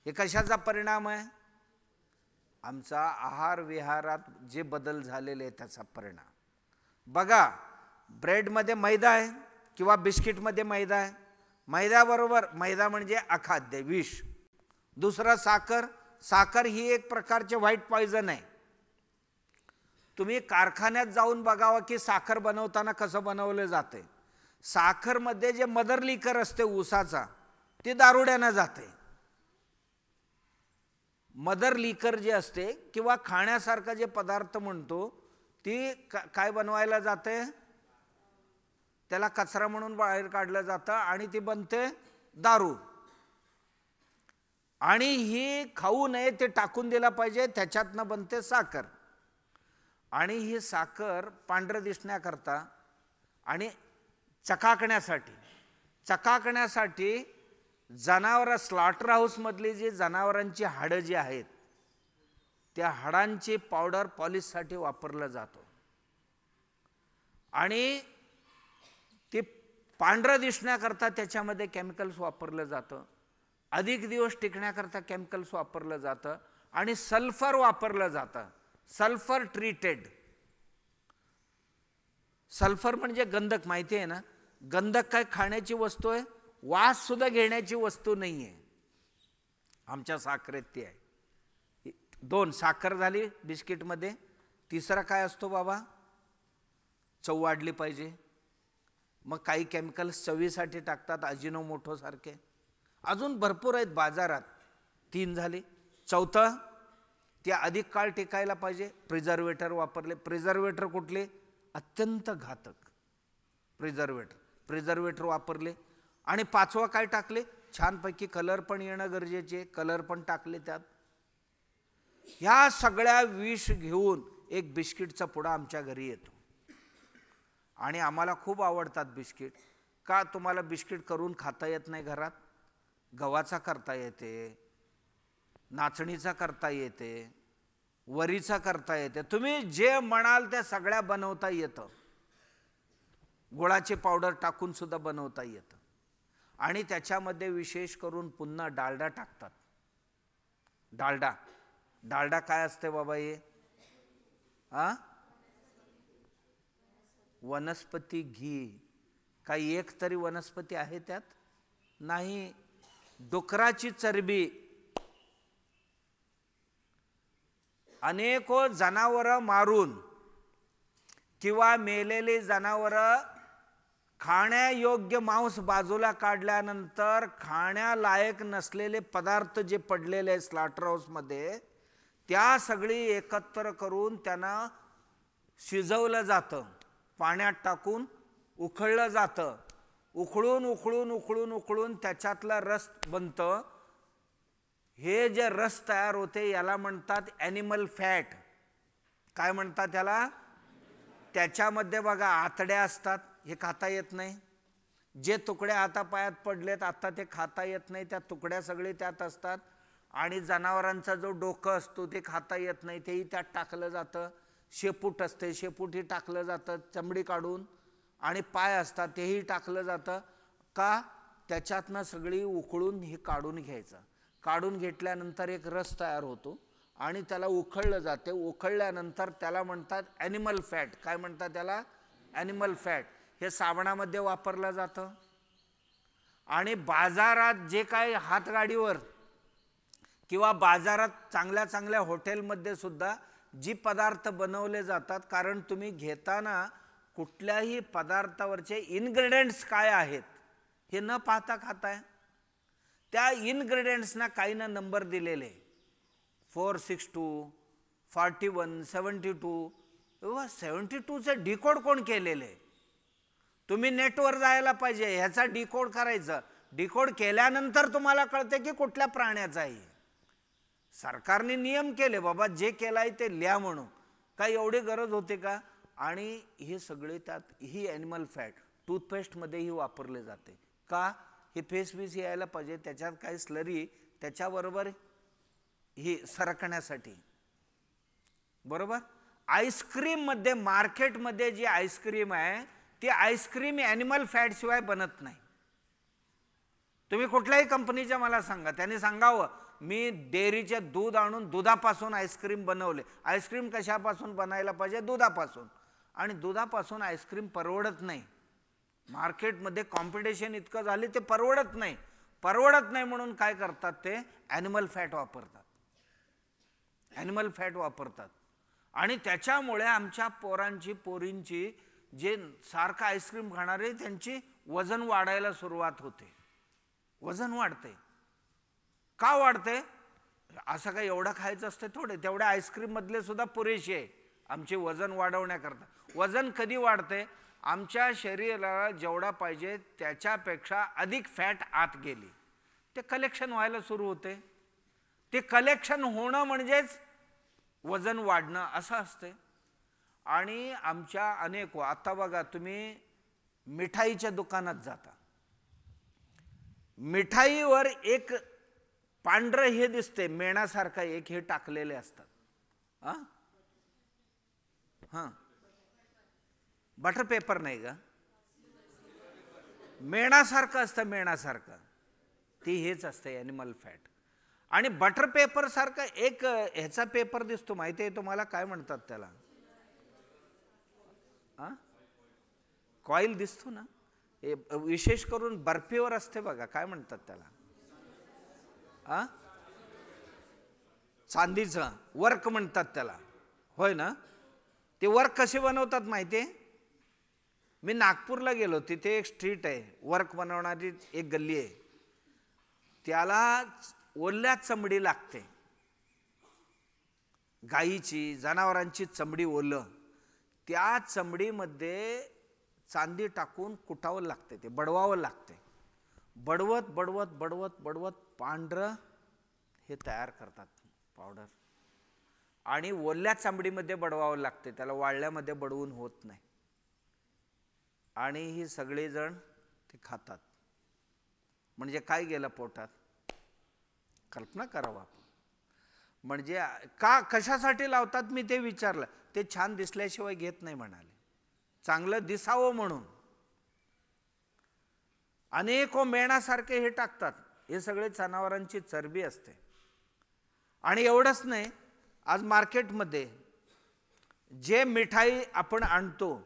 हे कशाचा परिणाम आहे? आमचा आहार विहारात जे बदल झालेले आहे त्याचा परिणाम. बघा, ब्रेडमध्ये मैदा आहे किंवा बिस्किटमध्ये मैदा आहे. मैद्याबरोबर, मैदा म्हणजे अखाद्य विष. दुसरं साखर. साखर ही एक प्रकारचे व्हाईट पॉयझन आहे. तुम्ही कारखान्यात जाऊन बघावं की साखर बनवताना कसं बनवलं जाते. साखरमध्ये जे मदर लिकर असते ऊसाचा, ते दारुड्यानं जाते. मदर लिकर जे असते किंवा खाण्यासारखा जे पदार्थ म्हणतो ती काय बनवायला जाते? त्याला कचरा म्हणून बाहेर काढलं जातं आणि ती बनते दारू. आणि ही खाऊ नये, ते टाकून दिला पाहिजे, त्याच्यातनं बनते साखर. आणि ही साखर पांढरं दिसण्याकरता आणि चकाकण्यासाठी जनावरं, स्लॉटर हाऊसमधली जी जनावरांची हाडं जी आहेत त्या हाडांची पावडर पॉलिशसाठी वापरलं जातो. आणि ते पांढरं दिसण्याकरता त्याच्यामध्ये केमिकल्स वापरलं जातं. अधिक दिवस टिकण्याकरता केमिकल्स वापरलं जातं. आणि सल्फर वापरलं जातं. Sulphur treated. सल्फर म्हणजे गंधक, माहिती आहे ना? गंधक काय खाण्याची वस्तू आहे? वास सुद्धा घेण्याची वस्तू नाही आहे. आमच्या साखरेत ती आहे. 2 साखर झाली बिस्किटमध्ये. तिसरा काय असतो बाबा? चव वाढली पाहिजे. मग काही केमिकल्स चवीसाठी टाकतात, अजिनोमोटो सारखे. अजून भरपूर आहेत बाजारात. 3 झाली. चौथं, ते अधिक काळ टिकायला पाहिजे, प्रिझर्वेटर वापरले. प्रिझर्वेटर कुठले? अत्यंत घातक प्रिझर्वेटर वापरले. आणि 5वं काय टाकले? छानपैकी कलर पण येणं गरजेचे, कलर पण टाकले त्यात. ह्या सगळ्या विष घेऊन एक बिस्किटचा पुडा आमच्या घरी येतो. आणि आम्हाला खूप आवडतात बिस्किट. का? तुम्हाला बिस्किट करून खाता येत नाही घरात? गव्हाचा करता येते, नाचणीचा करता येते, वरीचा करता येते. तुम्ही जे म्हणाल त्या सगळ्या बनवता येतं. गुळाची पावडर टाकून सुद्धा बनवता येतं. आणि त्याच्यामध्ये विशेष करून पुन्हा डालडा टाकतात. डालडा काय असते बाबा हे? वनस्पती घी. काही एक तरी वनस्पती आहे त्यात? नाही. डुकराची चरबी. अनेको जनावरं मारून किंवा मेलेली जनावरं खाण्यायोग्य मांस बाजूला काढल्यानंतर खाण्यालायक नसलेले पदार्थ जे पडलेले आहेत स्लॉटर हाऊसमध्ये, त्या सगळी एकत्र करून त्यांना शिजवलं जातं. पाण्यात टाकून उकळलं जातं. उकळून त्याच्यातला रस बनतं. हे जे रस तयार होते याला म्हणतात ॲनिमल फॅट. काय म्हणतात त्याला? त्याच्यामध्ये बघा आतड्या असतात, हे खाता येत नाही. जे तुकडे हातापायात पडलेत आता ते खाता येत नाही, त्या तुकड्या सगळे त्यात असतात. आणि जनावरांचा जो डोकं असतो ते खाता येत नाही, तेही त्यात टाकलं जातं. शेपूट असते, शेपूटही टाकलं जातं चमडी काढून. आणि पाय असतात तेही टाकलं जातं. का? त्याच्यातनं सगळी उकळून हे काढून घ्यायचं. काढून घेतल्यानंतर एक रस तयार होतो आणि त्याला उकळलं जाते. उकळल्यानंतर त्याला म्हणतात ॲनिमल फॅट. काय म्हणतात त्याला? Animal fat. हे साबणामध्ये वापरलं जातं. आणि बाजारात जे काही हातगाडीवर किंवा बाजारात चांगल्या हॉटेलमध्ये सुद्धा जी पदार्थ बनवले जातात, कारण तुम्ही घेताना कुठल्याही पदार्थावरचे इन्ग्रेडियंट्स काय आहेत हे न पाहता खाताय. त्या इन्ग्रेडियंट्सना काही ना नंबर दिलेले 462, 41, 72. 72चं डिकोड कोण केलेले? तुम्ही नेटवर जायला पाहिजे, ह्याचा डिकोड करायचं. डिकोड केल्यानंतर तुम्हाला कळते की कुठल्या प्राण्याचा आहे. सरकारने नियम केले बाबा, जे केलं आहे ते लिहा म्हणून. काय एवढी गरज होते का? आणि हे सगळे त्यात ही ॲनिमल फॅट टूथपेस्टमध्येही वापरले जाते का? हे फेस बीस यायला पाहिजे, त्याच्यात काही स्लरी त्याच्याबरोबर ही सरकण्यासाठी. बरोबर. आईस्क्रीममध्ये, मार्केटमध्ये जी आईस्क्रीम आहे ती आईस्क्रीम ॲनिमल फॅटशिवाय बनत नाही. तुम्ही कुठल्याही कंपनीच्या मला सांगा, त्याने सांगावं मी डेअरीचे दूध आणून दुधापासून आईस्क्रीम बनवले. आईस्क्रीम कशापासून बनायला पाहिजे? दुधापासून. आणि दुधापासून आईस्क्रीम परवडत नाही. मार्केटमध्ये कॉम्पिटिशन इतकं झाले ते परवडत नाही. परवडत नाही म्हणून काय करतात ते ॲनिमल फॅट वापरतात. ॲनिमल फॅट वापरतात. आणि त्याच्यामुळे आमच्या पोरींची जे सारखं आईस्क्रीम खाणारे त्यांची वजन वाढायला सुरुवात होते. वजन वाढते. का वाढते? असं काय एवढं खायचं असते थोडे, तेवढ्या आईस्क्रीम मधले सुद्धा पुरेसे आहे आमचे वजन वाढवण्याकरता. वजन कधी वाढते? आमच्या शरीराला जेवढा पाहिजे त्याच्यापेक्षा अधिक फॅट आत गेली, ते कलेक्शन व्हायला सुरू होते. ते कलेक्शन होणं म्हणजेच वजन वाढणं असं असते. आणि आमच्या अनेक, आता बघा तुम्ही मिठाईच्या दुकानात जाता, मिठाईवर एक पांढरं हे दिसते मेणासारखं, एक हे टाकलेले असतात. हां, बटर पेपर नाही का? मेणासारखं असतं, मेणासारखं. ती हेच असते ॲनिमल फॅट. आणि बटर पेपर सारखं एक ह्याचा पेपर दिसतो, माहिती आहे तुम्हाला काय म्हणतात त्याला? कॉईल दिसतो ना, विशेष करून बर्फीवर असते बघा, काय म्हणतात त्याला? चांदीचं वर्क म्हणतात त्याला, होय ना? ते वर्क कसे बनवतात माहिती आहे? मी नागपूरला गेलो, तिथे एक स्ट्रीट आहे, वर्क बनवणारी एक गल्ली आहे. त्याला ओल्या चमडी लागते, गाईची, जनावरांची चमडी ओलं. त्या चमडीमध्ये चांदी टाकून कुटावं लागते, ते बडवावं लागते. बडवत बडवत बडवत बडवत पांढरं हे तयार करतात पावडर. आणि ओल्या चांबडीमध्ये बडवावं लागते, त्याला वाळल्यामध्ये बडवून होत नाही. आणि ही सगळेजण ते खातात. म्हणजे काय गेलं पोटात? कल्पना करावा. म्हणजे का, कशासाठी लावतात मी ते विचारलं. ते छान दिसल्याशिवाय घेत नाही म्हणाले, चांगलं दिसावं म्हणून. अनेक मेणासारखे हे टाकतात. हे सगळे जनावरांची चरबी असते. आणि एवढंच नाही, आज मार्केटमध्ये जे मिठाई आपण आणतो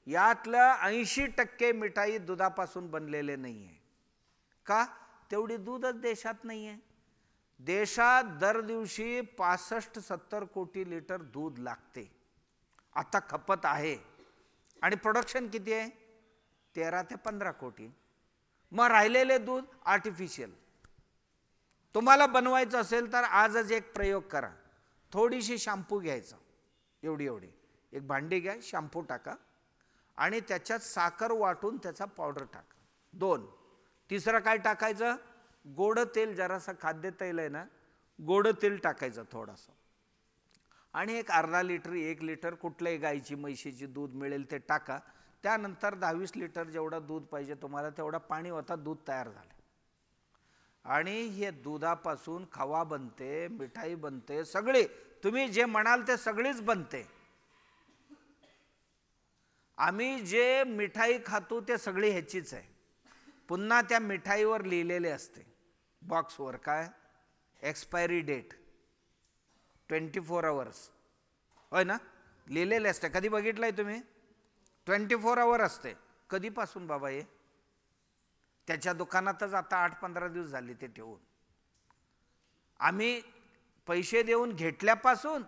यातलं 80% मिठाई दुधापासून बनलेले नाही आहे. का? तेवढी दूधच देशात नाही आहे. देशात दर दिवशी 65-70 कोटी लिटर दूध लागते. आता खपत आहे. आणि प्रोडक्शन किती आहे? 13 ते 15 कोटी. मग राहिलेले दूध आर्टिफिशियल. तुम्हाला बनवायचं असेल तर आजच एक प्रयोग करा. थोडीशी शॅम्पू घ्यायचं, एवढी एक भांडी घ्या, शॅम्पू टाका आणि त्याच्यात साखर वाटून त्याचा पावडर टाका. 2. तिसरं काय टाकायचं? गोड तेल, जरासं खाद्यतेल आहे ना, गोड तेल टाकायचं थोडंसं. आणि एक अर्धा लिटर 1 लिटर कुठल्याही गाईची म्हशीची दूध मिळेल ते टाका. त्यानंतर 10-20 लिटर जेवढं दूध पाहिजे तुम्हाला तेवढं पाणी होता, दूध तयार झालं. आणि हे दुधापासून खवा बनते, मिठाई बनते, सगळे तुम्ही जे म्हणाल ते सगळीच बनते. आम्ही जे मिठाई खातो ते सगळी ह्याचीच आहे. पुन्हा त्या मिठाईवर लिहिलेले असते बॉक्सवर, काय? एक्सपायरी डेट 24 आवर्स, होय ना, लिहिलेले असते. कधी बघितलंय तुम्ही? 24 आवर असते. कधीपासून बाबा हे? त्याच्या दुकानातच आता 8-15 दिवस झाले ते ठेवून. आम्ही पैसे देऊन घेतल्यापासून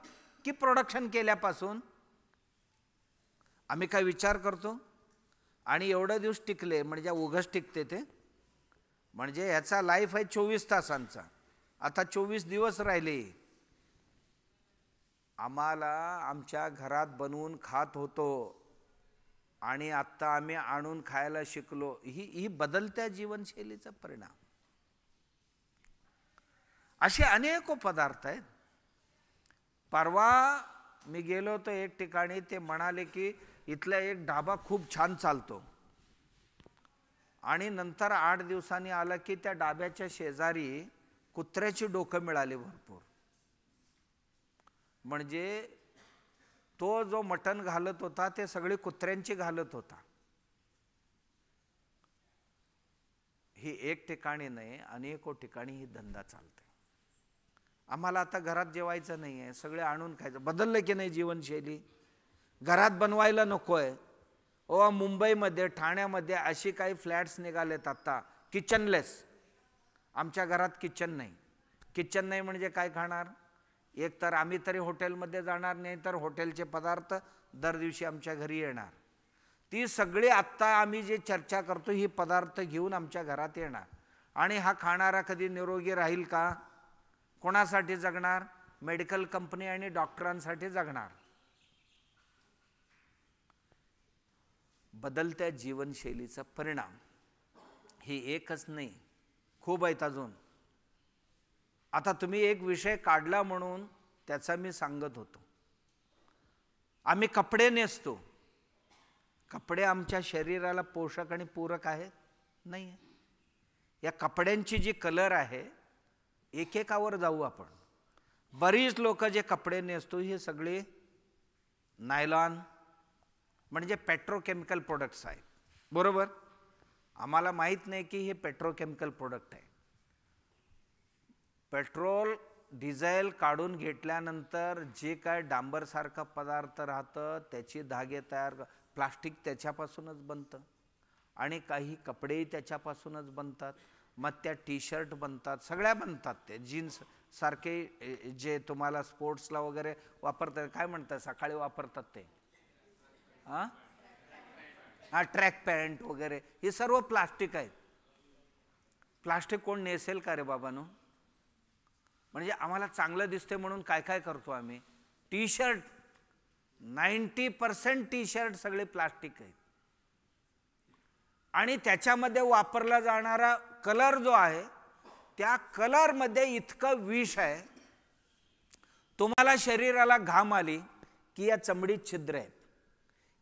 की प्रोडक्शन केल्यापासून? आम्ही काय विचार करतो? आणि एवढे दिवस टिकले म्हणजे उगाच टिकते ते? म्हणजे ह्याचा लाईफ आहे 24 तासांचा, आता 24 दिवस राहिले. आम्हाला आमच्या घरात बनवून खात होतो आणि आत्ता आम्ही आणून खायला शिकलो. ही बदलत्या जीवनशैलीचा परिणाम. असे अनेक पदार्थ आहेत. परवा मी गेलो होतो एक ठिकाणी, ते म्हणाले की इथला एक ढाबा खूप छान चालतो, आणि नंतर 8 दिवसांनी आलं की त्या ढाब्याच्या शेजारी कुत्र्याची डोकं मिळाली भरपूर. म्हणजे तो जो मटण घालत होता ते सगळे कुत्र्यांची घालत होता. ही एक ठिकाणी नाही, अनेको ठिकाणी ही धंदा चालते. आम्हाला आता घरात जेवायचं नाही आहे, सगळे आणून खायचं. बदललं की नाही जीवनशैली? घरात बनवायला नको आहे. मुंबईमध्ये, ठाण्यामध्ये अशी काही फ्लॅट्स निघालेत आता किचनलेस. आमच्या घरात किचन नाही. किचन नाही म्हणजे काय खाणार? एक तर आम्ही तरी हॉटेलमध्ये जाणार नाही, तर हॉटेलचे पदार्थ दर दिवशी आमच्या घरी येणार. ती सगळी आत्ता आम्ही जे चर्चा करतो ही पदार्थ घेऊन आमच्या घरात येणार. आणि हा खाणारा कधी निरोगी राहील का? कोणासाठी जगणार? मेडिकल कंपनी आणि डॉक्टरांसाठी जगणार. बदलत्या जीवनशैलीचा परिणाम ही एकच नाही, खूप आहेत अजून. आता तुम्ही एक विषय काढला म्हणून त्याचा मी सांगत होतो. आम्ही कपडे नेसतो. कपडे आमच्या शरीराला पोषक आणि पूरक आहेत? नाही. या कपड्यांची जी कलर आहे, एकेकावर जाऊ आपण. बरीच लोक जे कपडे नेसतो हे सगळे नायलॉन म्हणजे पेट्रोकेमिकल प्रोडक्ट्स आहेत, बरोबर? आम्हाला माहीत नाही की हे पेट्रोकेमिकल प्रोडक्ट आहे. पेट्रोल डिझेल काढून घेतल्यानंतर जे काय डांबरसारखं पदार्थ राहतं त्याची धागे तयार, प्लास्टिक त्याच्यापासूनच बनतं, आणि काही कपडेही त्याच्यापासूनच बनतात. मग त्या टी शर्ट बनतात, सगळ्या बनतात. ते जीन्स सारखे जे तुम्हाला स्पोर्ट्सला वगैरे वापरतात, काय म्हणतात सकाळी वापरतात ते, ट्रॅक पॅन्ट वगैरे, हे सर्व प्लास्टिक आहेत. प्लास्टिक कोण नेसेल का रे बाबांनो? म्हणजे आम्हाला चांगलं दिसते म्हणून काय काय करतो आम्ही? टी शर्ट, 90% टी शर्ट सगळे प्लास्टिक आहेत. आणि त्याच्यामध्ये वापरला जाणारा कलर जो आहे, त्या कलरमध्ये इतकं विष आहे. तुम्हाला शरीराला घाम आली की या चमडीत छिद्र आहेत,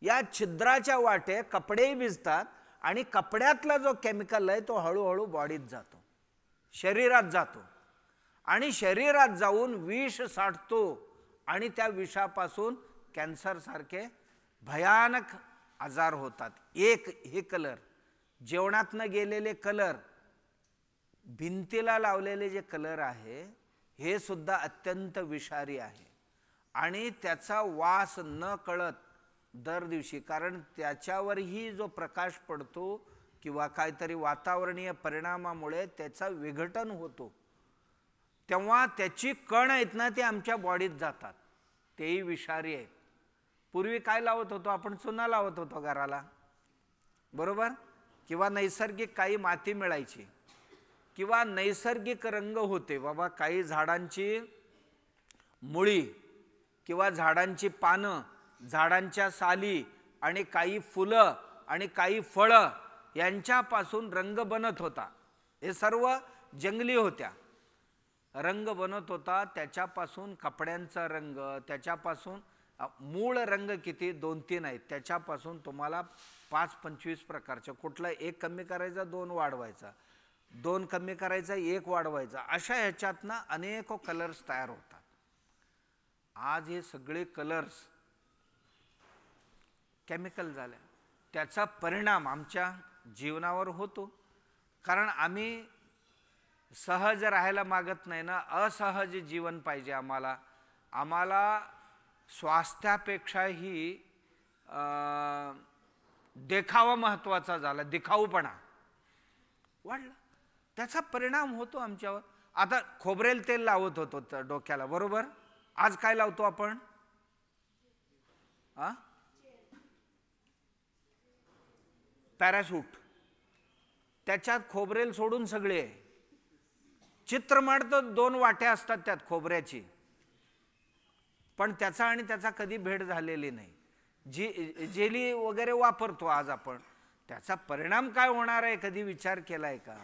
या छिद्राच्या वाटे कपडेही भिजतात, आणि कपड्यातला जो केमिकल आहे तो हळूहळू बॉडीत जातो, शरीरात जातो, आणि शरीरात जाऊन विष साठतो, आणि त्या विषापासून कॅन्सर सारखे भयानक आजार होतात. एक हे कलर, जेवणातनं गेलेले कलर, भिंतीला लावलेले जे कलर आहे हे सुद्धा अत्यंत विषारी आहे. आणि त्याचा वास न कळत दर दिवशी, कारण त्याच्यावरही जो प्रकाश पडतो किंवा काहीतरी वातावरणीय परिणामामुळे त्याचा विघटन होतो, तेव्हा त्याची कण आहेत ना ते आमच्या बॉडीत जातात, तेही विषारी आहेत. पूर्वी काय लावत होतो आपण? चुना लावत होतो घराला, बरोबर? किंवा नैसर्गिक काही माती मिळायची, किंवा नैसर्गिक रंग होते बाबा. काही झाडांची मुळी किंवा झाडांची पानं, झाडांच्या साली, आणि काही फुलं आणि काही फळं यांच्यापासून रंग बनत होता. हे सर्व जंगली होत्या. रंग बनत होता, त्याच्यापासून कपड्यांचा रंग, त्याच्यापासून मूळ रंग किती 2-3 आहेत, त्याच्यापासून तुम्हाला 5-25 प्रकारचे, कुठला एक कमी करायचा 2 वाढवायचा, 2 कमी करायचा 1 वाढवायचा, अशा ह्याच्यातनं अनेक कलर्स तयार होतात. आज हे सगळे कलर्स केमिकल झाले. त्याचा परिणाम आमच्या जीवनावर होतो, कारण आम्ही सहज राहायला मागत नाही ना, असहज जीवन पाहिजे आम्हाला. आम्हाला स्वास्थ्यापेक्षाही देखावा महत्त्वाचा झाला, दिखाऊपणा वाढला, त्याचा परिणाम होतो आमच्यावर. आता खोबरेल तेल लावत होतो डोक्याला, बरोबर? आज काय लावतो आपण? पॅराशूट, त्याच्यात खोबरेल सोडून सगळे चित्र मांडतं, 2 वाट्या असतात त्यात खोबऱ्याची, पण त्याचा आणि त्याचा कधी भेट झालेली नाही. जेली वगैरे वापरतो आज आपण, त्याचा परिणाम काय होणार आहे कधी विचार केलाय का?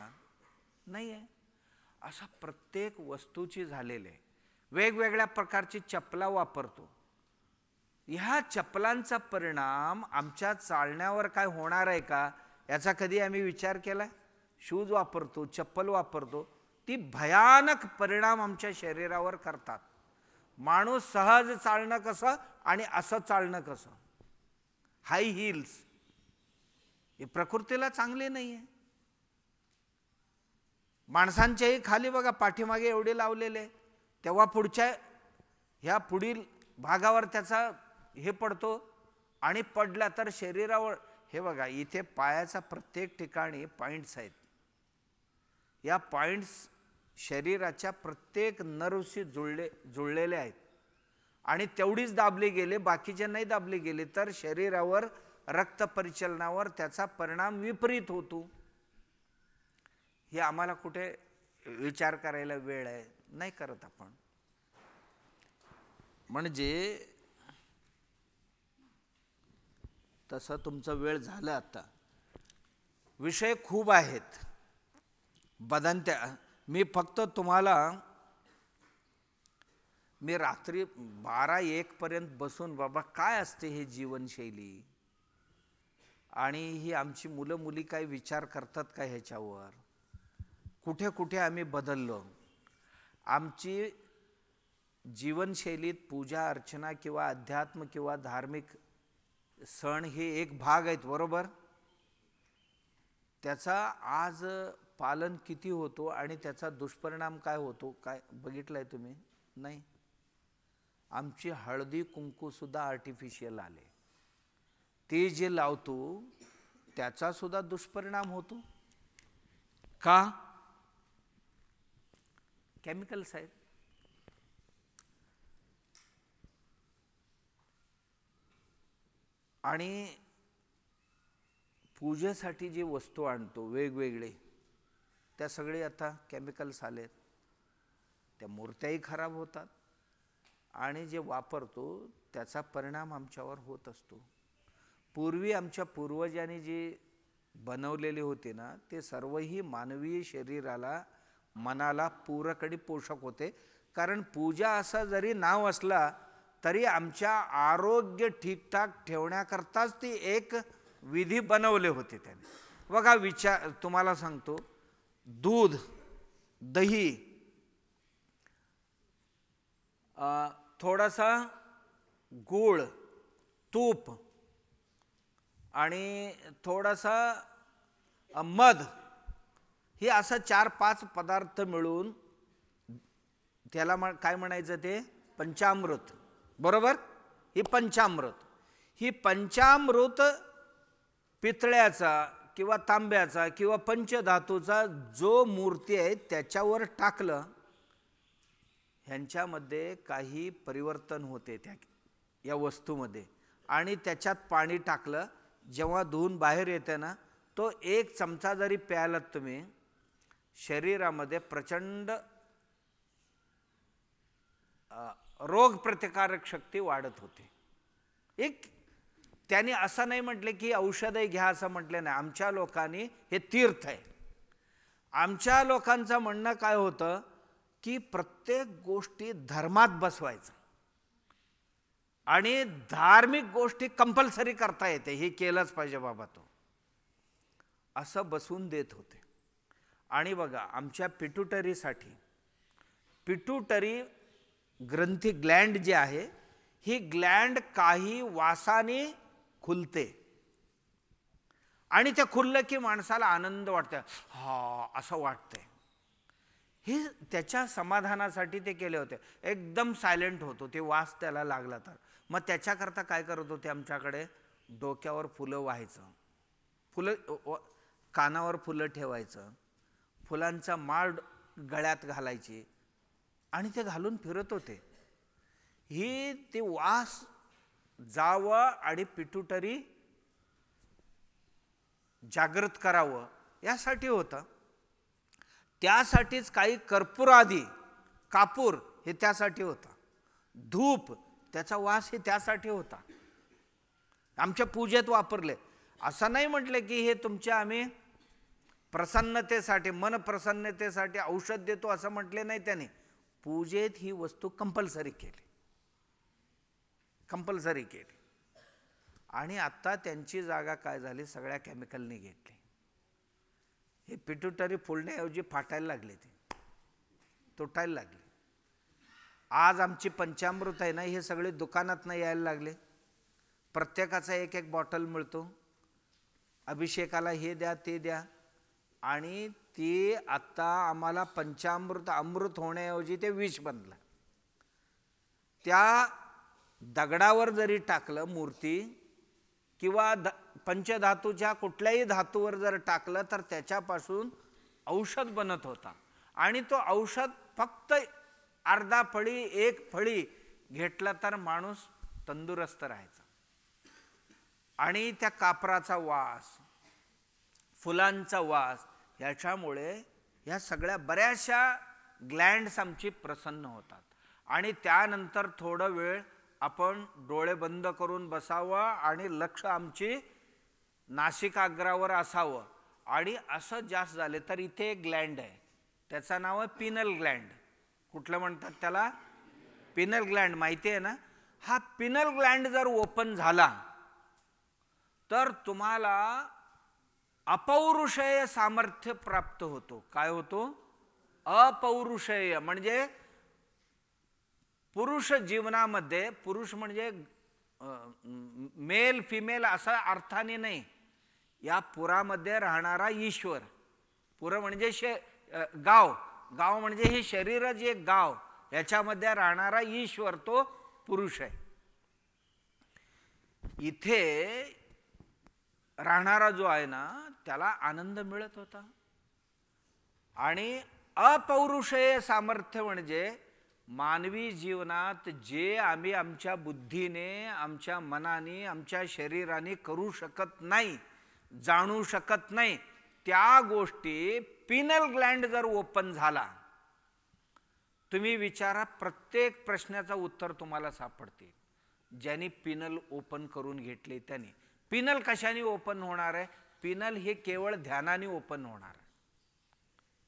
नाही आहे. असा प्रत्येक वस्तूची झालेले. वेगवेगळ्या प्रकारची चपला वापरतो, ह्या चपलांचा परिणाम आमच्या चालण्यावर काय होणार आहे का याचा कधी आम्ही विचार केलाय? शूज वापरतो, चप्पल वापरतो, ती भयानक परिणाम आमच्या शरीरावर करतात. माणूस सहज चालणं कसं आणि असं चालणं कसं, हाय हिल्स, हे प्रकृतीला चांगले नाही आहे. माणसांच्याही खाली बघा पाठीमागे एवढे लावलेले, तेव्हा पुढच्या ह्या पुढील भागावर त्याचा हे पडतो, आणि पडला तर शरीरावर, हे बघा इथे पायाचा प्रत्येक ठिकाणी पॉइंट्स आहेत. या पॉइंट्स शरीराच्या प्रत्येक नर्वशी जुळलेले आहेत, आणि तेवढीच दाबले गेले, बाकीचे नाही दाबले गेले तर शरीरावर रक्त परिचलनावर त्याचा परिणाम विपरीत होतो. हे आम्हाला कुठे विचार करायला वेळ आहे? नाही करत आपण. म्हणजे तसं तुमचा वेळ झाला आता. विषय खूप आहेत बदनत्या. मी फक्त तुम्हाला मी रात्री 12-1 पर्यंत बसून बाबा काय असते हे जीवनशैली, आणि ही आमची मुलं मुली काय विचार करतात का ह्याच्यावर, कुठे कुठे आम्ही बदललो. आमची जीवनशैलीत पूजा अर्चना किंवा अध्यात्म किंवा धार्मिक सण हे एक भाग आहेत, बरोबर. त्याचा आज पालन किती होतो आणि त्याचा दुष्परिणाम काय होतो काय बघितलंय तुम्ही? नाही. आमची हळदी कुंकू सुद्धा आर्टिफिशियल आले, ते जे लावतो त्याचा सुद्धा दुष्परिणाम होतो का? केमिकल्स आहेत. आणि पूजेसाठी जी वस्तू आणतो वेगवेगळे, त्या सगळे आता केमिकल्स आलेत, त्या मूर्त्याही खराब होतात, आणि जे वापरतो त्याचा परिणाम आमच्यावर होत असतो. पूर्वी आमच्या पूर्वजांनी जे बनवलेले होते ना, ते सर्वही मानवीय शरीराला मनाला पूरक आणि पोषक होते. कारण पूजा असं जरी नाव असला तरी आमच्या आरोग्य ठीकठाक ठेवण्याकरताच ती एक विधी बनवले होते त्याने. बघा विचार तुम्हाला सांगतो, दूध, दही, थोडासा गूळ, तूप आणि थोडासा मध, हे असं 4-5 पदार्थ मिळून त्याला काय म्हणायचं? ते पंचामृत, बरोबर. ही पंचामृत, ही पंचामृत पितळ्याचा किंवा तांब्याचा किंवा पंचधातूचा जो मूर्ती आहे त्याच्यावर टाकलं, ह्यांच्यामध्ये काही परिवर्तन होते त्या या वस्तूमध्ये, आणि त्याच्यात पाणी टाकलं, जेव्हा धुवून बाहेर येते ना, तो 1 चमचा जरी प्यायलात तुम्ही, शरीरामध्ये प्रचंड रोग प्रतिकारक शक्ती वाढत होते. एक त्यांनी असं नाही म्हटले की औषधही घ्या असं म्हटले नाही. आमच्या लोकांनी हे तीर्थ आहे. आमच्या लोकांचं म्हणणं काय होतं की प्रत्येक गोष्टी धर्मात बसवायचं आणि धार्मिक गोष्टी कंपल्सरी करता येते, हे केलंच पाहिजे बाबा तो, असं बसवून देत होते. आणि बघा आमच्या पिट्युटरीसाठी, पिट्युटरी ग्रंथी ग्लँड जे आहे, ही ग्लँड काही वासाने खुलते, आणि ते खुललं की माणसाला आनंद वाटतं, हा असं वाटतंय. हे त्याच्या समाधानासाठी ते केले होते. एकदम सायलेंट होतो ते, वास त्याला लागला तर. मग त्याच्याकरता काय करत होते आमच्याकडे? डोक्यावर फुलं व्हायचं, फुलं कानावर फुलं ठेवायचं, फुलांचा माळ गळ्यात घालायची, आणि ते घालून फिरत होते. ही ते वास जावं आणि पिट्युटरी जागृत करावं यासाठी होतं. त्यासाठीच काही कर्पूरादी, कापूर हे त्यासाठी होता, धूप त्याचा वास हे त्यासाठी होता, आमच्या पूजेत वापरले. असं नाही म्हटलं की हे तुमच्या आम्ही प्रसन्नतेसाठी, मन प्रसन्नतेसाठी औषध देतो असं म्हटले नाही त्याने. पूजेत ही वस्तू कंपल्सरी केली, कंपल्सरी केली. आणि आत्ता त्यांची जागा काय झाली, सगळ्या केमिकलने घेतली. हे पिट्युटरी फुलण्याऐवजी फाटायला लागले, ते तुटायला लागले. आज आमची पंचामृत आहे ना, हे सगळे दुकानात नाही यायला लागले. प्रत्येकाचा एक एक बॉटल मिळतो, अभिषेकाला हे द्या ते द्या. आणि ते आत्ता आम्हाला पंचामृत अमृत होण्याऐवजी ते विष बनलं. त्या दगडावर जरी टाकलं मूर्ती किंवा पंचधातूच्या कुठल्याही धातूवर जर टाकलं तर त्याच्यापासून औषध बनत होता. आणि तो औषध फक्त अर्धा फळी, एक फळी घेतला तर माणूस तंदुरुस्त राहायचा. आणि त्या कापराचा वास, फुलांचा वास, याच्यामुळे ह्या सगळ्या बऱ्याचशा ग्लँड्स आमची प्रसन्न होतात. आणि त्यानंतर थोडं वेळ आपण डोळे बंद करून बसावं आणि लक्ष आमची नासिकाग्रावर असावं. आणि असं जास्त झाले तर इथे एक ग्लँड आहे, त्याचं नाव आहे पिनल ग्लँड. कुठलं म्हणतात त्याला? पिनल ग्लँड. माहिती आहे ना? हा पिनल ग्लँड जर ओपन झाला तर तुम्हाला अपौरुषेय सामर्थ्य प्राप्त होतो. काय होतो? अपौरुषेय म्हणजे पुरुष जीवनामध्ये, पुरुष म्हणजे मेल फिमेल असा अर्थाने नाही, या पुरामध्ये राहणारा ईश्वर. पुर म्हणजे गाव, गाव म्हणजे हे शरीरच एक गाव, याच्यामध्ये राहणारा ईश्वर तो पुरुष आहे. इथे राहणारा जो आहे ना त्याला आनंद मिळत होता. आणि अपौरुषेय सामर्थ्य म्हणजे मानवी जीवनात जे आम्ही आमच्या बुद्धीने, आमच्या मनाने, आमच्या शरीराने करू शकत नाही, जाणू शकत नाही, त्या गोष्टी पिनल ग्लँड जर ओपन झाला, तुम्ही विचारा, प्रत्येक प्रश्नाचं उत्तर तुम्हाला सापडते. ज्यांनी पिनल ओपन करून घेतले त्याने. पिनल कशाने ओपन होणार आहे? पिनल हे केवळ ध्यानाने ओपन होणार आहे.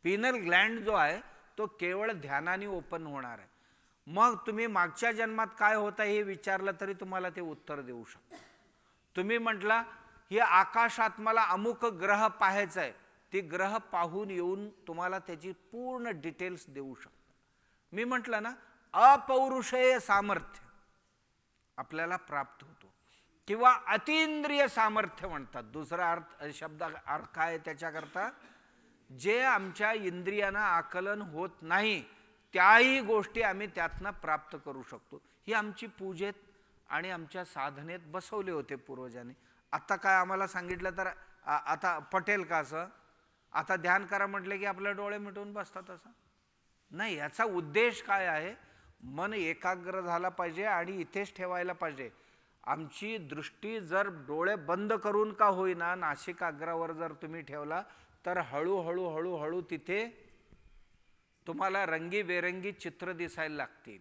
पिनल ग्लँड जो आहे तो केवळ ध्यानाने ओपन होणार आहे. मग तुम्ही मागच्या जन्मात काय होतं हे विचारलं तरी तुम्हाला ते उत्तर देऊ शकतो. तुम्ही म्हटला हे आकाशात मला अमुक ग्रह पाहायचा आहे, ते ग्रह पाहून येऊन तुम्हाला त्याची पूर्ण डिटेल्स देऊ शकतो. मी म्हटलं ना, अपौरुषेय सामर्थ्य आपल्याला प्राप्त होतो. किंवा अतींद्रिय सामर्थ्य म्हणतात. दुसरा शब्द अर्थ काय त्याच्याकरता? जे आमच्या इंद्रियांना आकलन होत नाही त्याही गोष्टी आम्ही त्यातनं प्राप्त करू शकतो. ही आमची पूजेत आणि आमच्या साधनेत बसवले होते पूर्वजांनी. आता काय आम्हाला सांगितलं तर आता पटेल का असं? आता ध्यान करा म्हटले की आपले डोळे मिटून बसतात असं नाही. याचा उद्देश काय आहे? मन एकाग्र झाला पाहिजे आणि इथेच ठेवायला पाहिजे. आमची दृष्टी जर डोळे बंद करून का होईना नासिकाग्रावर जर तुम्ही ठेवला तर हळूहळू हळूहळू तिथे तुम्हाला रंगीबेरंगी चित्र दिसायला लागतील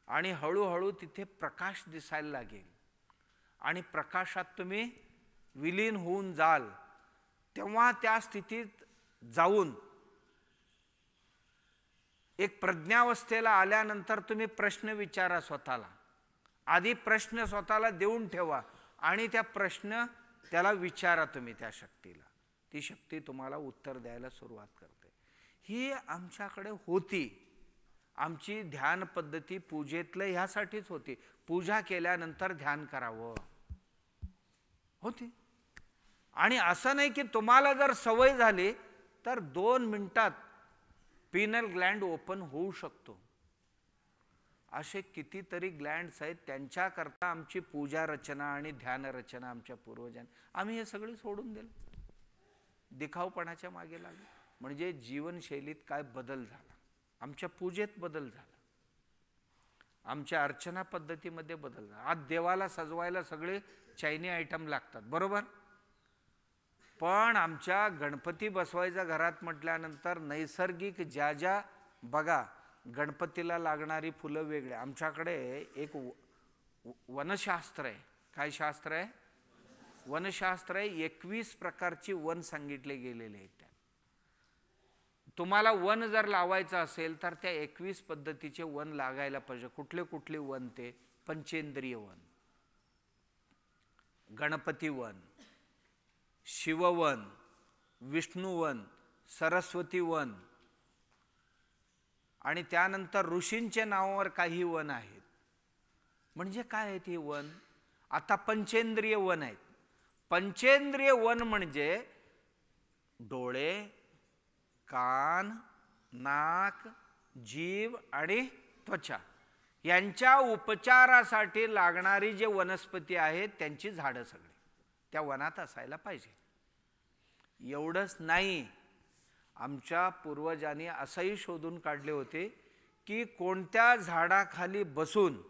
आणि हळूहळू तिथे प्रकाश दिसायला लागेल. आणि प्रकाशात तुम्ही विलीन होऊन जाल. तेव्हा त्या स्थितीत जाऊन एक प्रज्ञावस्थेला आल्यानंतर तुम्ही प्रश्न विचारा स्वतःला. आधी प्रश्न स्वतःला देऊन ठेवा आणि त्या प्रश्न त्याला विचारा तुम्ही त्या शक्तीला. ती शक्ती तुम्हाला उत्तर द्यायला सुरुवात करते. ही आमच्याकडे होती. आमची ध्यान पद्धती पूजेतलं ह्यासाठीच होती. पूजा केल्यानंतर ध्यान करावं होती. आणि असं नाही की तुम्हाला जर सवय झाली तर 2 मिनिटात पिनल ग्लँड ओपन होऊ शकतो. असे कितीतरी ग्लँड्स आहेत. त्यांच्याकरता आमची पूजा रचना आणि ध्यान रचना आमच्या पूर्वजांनी, आम्ही हे सगळे सोडून दिलं. दिखावपणाच्या मागे लागलो. म्हणजे जीवनशैलीत काय बदल झाला, आमच्या पूजेत बदल झाला, आमच्या अर्चना पद्धतीमध्ये बदल झाला. आज देवाला सजवायला सगळे चायनी आयटम लागतात, बरोबर? पण आमच्या गणपती बसवायचा घरात म्हटल्यानंतर नैसर्गिक ज्या ज्या बघा गणपतीला लागणारी फुलं वेगळी. आमच्याकडे एक वनशास्त्र आहे. काय शास्त्र आहे? वनशास्त्र आहे. 21 प्रकारची वन सांगितले गेलेले आहेत. तुम्हाला वन जर लावायचं असेल तर त्या 21 पद्धतीचे वन लागायला पाहिजे. कुठले कुठले वन? ते पंचेंद्रिय वन, गणपती वन, शिववन, विष्णुवन, सरस्वती वन, आणि त्यानंतर ऋषींच्या नावावर काही वन आहेत. म्हणजे काय आहेत ही वन? आता पंचेंद्रिय वन आहेत. पंचेंद्रिय वन म्हणजे डोळे, कान, नाक, जीव आणि त्वचा यांच्या उपचारासाठी लागणारी जे वनस्पती आहेत त्यांची झाडं सगळी त्या वनात असायला पाहिजे. एवढंच नाही, आमच्या पूर्वजांनी असंही शोधून काढले होते की कोणत्या झाडाखाली बसून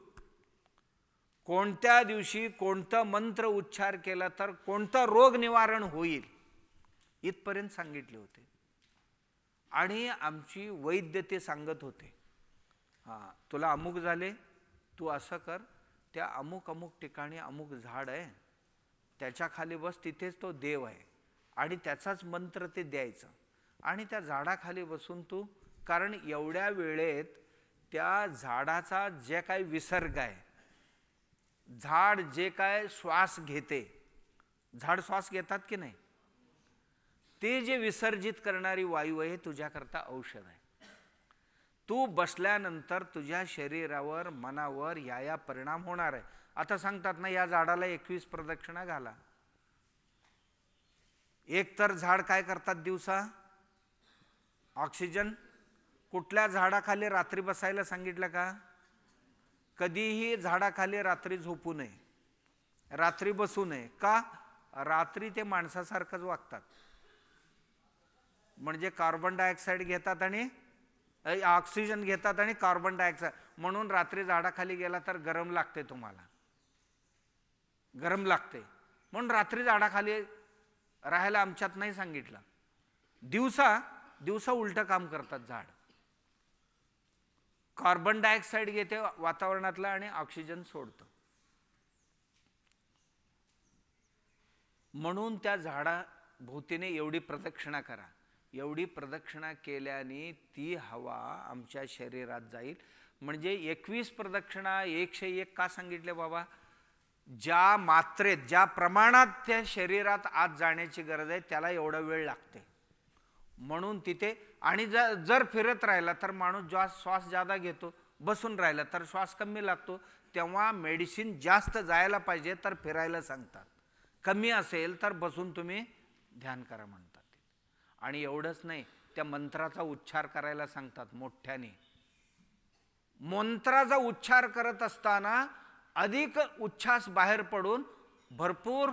कोणत्या दिवशी कोणता मंत्र उच्चार केला तर कोणतं रोग निवारण होईल इथपर्यंत सांगितले होते. आणि आमची वैद्य ते सांगत होते, हां तुला अमुक झाले, तू असं कर, त्या अमुक अमुक ठिकाणी अमुक झाड आहे, त्याच्या खाली बस, तिथेच तो देव आहे आणि त्याचाच मंत्र ते द्यायचं आणि त्या झाडाखाली बसून तू, कारण एवढ्या वेळेत त्या झाडाचा जे काही विसर्ग आहे, झाड जे काय श्वास घेते, झाड श्वास घेतात की नाही, ते जे विसर्जित करणारी वायू आहे तुझ्याकरता औषध आहे. तू बसल्यानंतर तुझ्या शरीरावर मनावर या परिणाम होणार आहे. आता सांगतात ना या झाडाला 21 प्रदक्षिणा घाला. एक तर झाड काय करतात दिवसा? ऑक्सिजन. कुठल्या झाडाखाली रात्री बसायला सांगितलं का? कधीही झाडाखाली रात्री झोपू नये, रात्री बसू नये. का? रात्री ते माणसासारखंच वागतात. म्हणजे कार्बन डायऑक्साईड घेतात आणि ऑक्सिजन घेतात आणि कार्बन डायऑक्साईड, म्हणून रात्री झाडाखाली गेला तर गरम लागते, तुम्हाला गरम लागते, म्हणून रात्री झाडाखाली राहायला आमच्यात नाही सांगितलं. दिवसा उलटं काम करतात. झाड कार्बन डायऑक्साईड घेते वातावरणातला आणि ऑक्सिजन सोडतं. म्हणून त्या झाडा भोवतीने एवढी प्रदक्षिणा करा. एवढी प्रदक्षिणा केल्याने ती हवा आमच्या शरीरात जाईल. म्हणजे 21 प्रदक्षिणा 101 का सांगितले बाबा? ज्या मात्रेत ज्या प्रमाणात त्या शरीरात आत जाण्याची गरज आहे त्याला एवढा वेळ लागते. म्हणून तिथे, आणि जर फिरत राहिला तर माणूस श्वास जादा घेतो, बसून राहिला तर श्वास कमी लागतो. तेव्हा मेडिसिन जास्त जायला पाहिजे तर फिरायला सांगतात, कमी असेल तर बसून तुम्ही ध्यान करा म्हणतात. आणि एवढंच नाही, त्या मंत्राचा उच्चार करायला सांगतात मोठ्याने. मंत्राचा उच्चार करत असताना अधिक उच्छ्वास बाहेर पडून भरपूर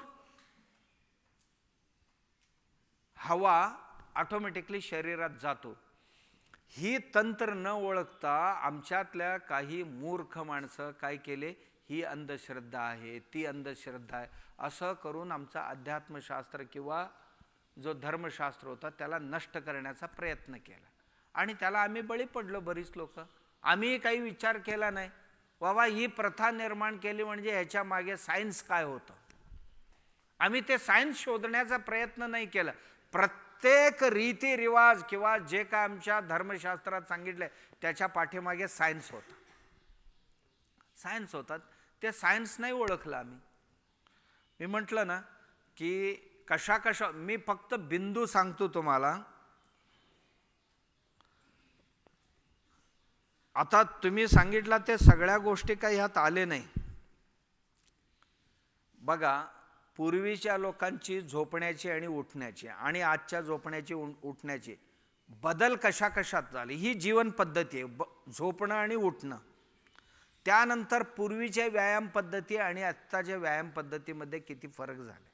हवा ऑटोमॅटिकली शरीरात जातो. ही तंत्र न ओळखता आमच्यातल्या काही मूर्ख माणसं काय केले, ही अंधश्रद्धा आहे, ती अंधश्रद्धा आहे, असं करून आमचा अध्यात्मशास्त्र किंवा जो धर्मशास्त्र होता त्याला नष्ट करण्याचा प्रयत्न केला. आणि त्याला आम्ही बळी पडलो, बरीच लोक. आम्ही काही विचार केला नाही बाबा ही प्रथा निर्माण केली म्हणजे ह्याच्या मागे सायन्स काय होतं. आम्ही ते सायन्स शोधण्याचा प्रयत्न नाही केला. प्रत्येक रीतिरिवाज किंवा जे काय आमच्या धर्मशास्त्रात सांगितलंय त्याच्या पाठीमागे सायन्स होता, सायन्स होतात. ते सायन्स नाही ओळखलं आम्ही. मी म्हटलं ना की कशा मी फक्त बिंदू सांगतो तुम्हाला. आता तुम्ही सांगितलं ते सगळ्या गोष्टी काही ह्यात आले नाही. बघा, पूर्वीच्या लोकांची झोपण्याची आणि उठण्याची आणि आजच्या झोपण्याची उठण्याची बदल कशात झाले, ही जीवन पद्धती आहे, झोपणं आणि उठणं. त्यानंतर पूर्वीच्या व्यायाम पद्धती आणि आत्ताच्या व्यायाम पद्धतीमध्ये किती फरक झाले.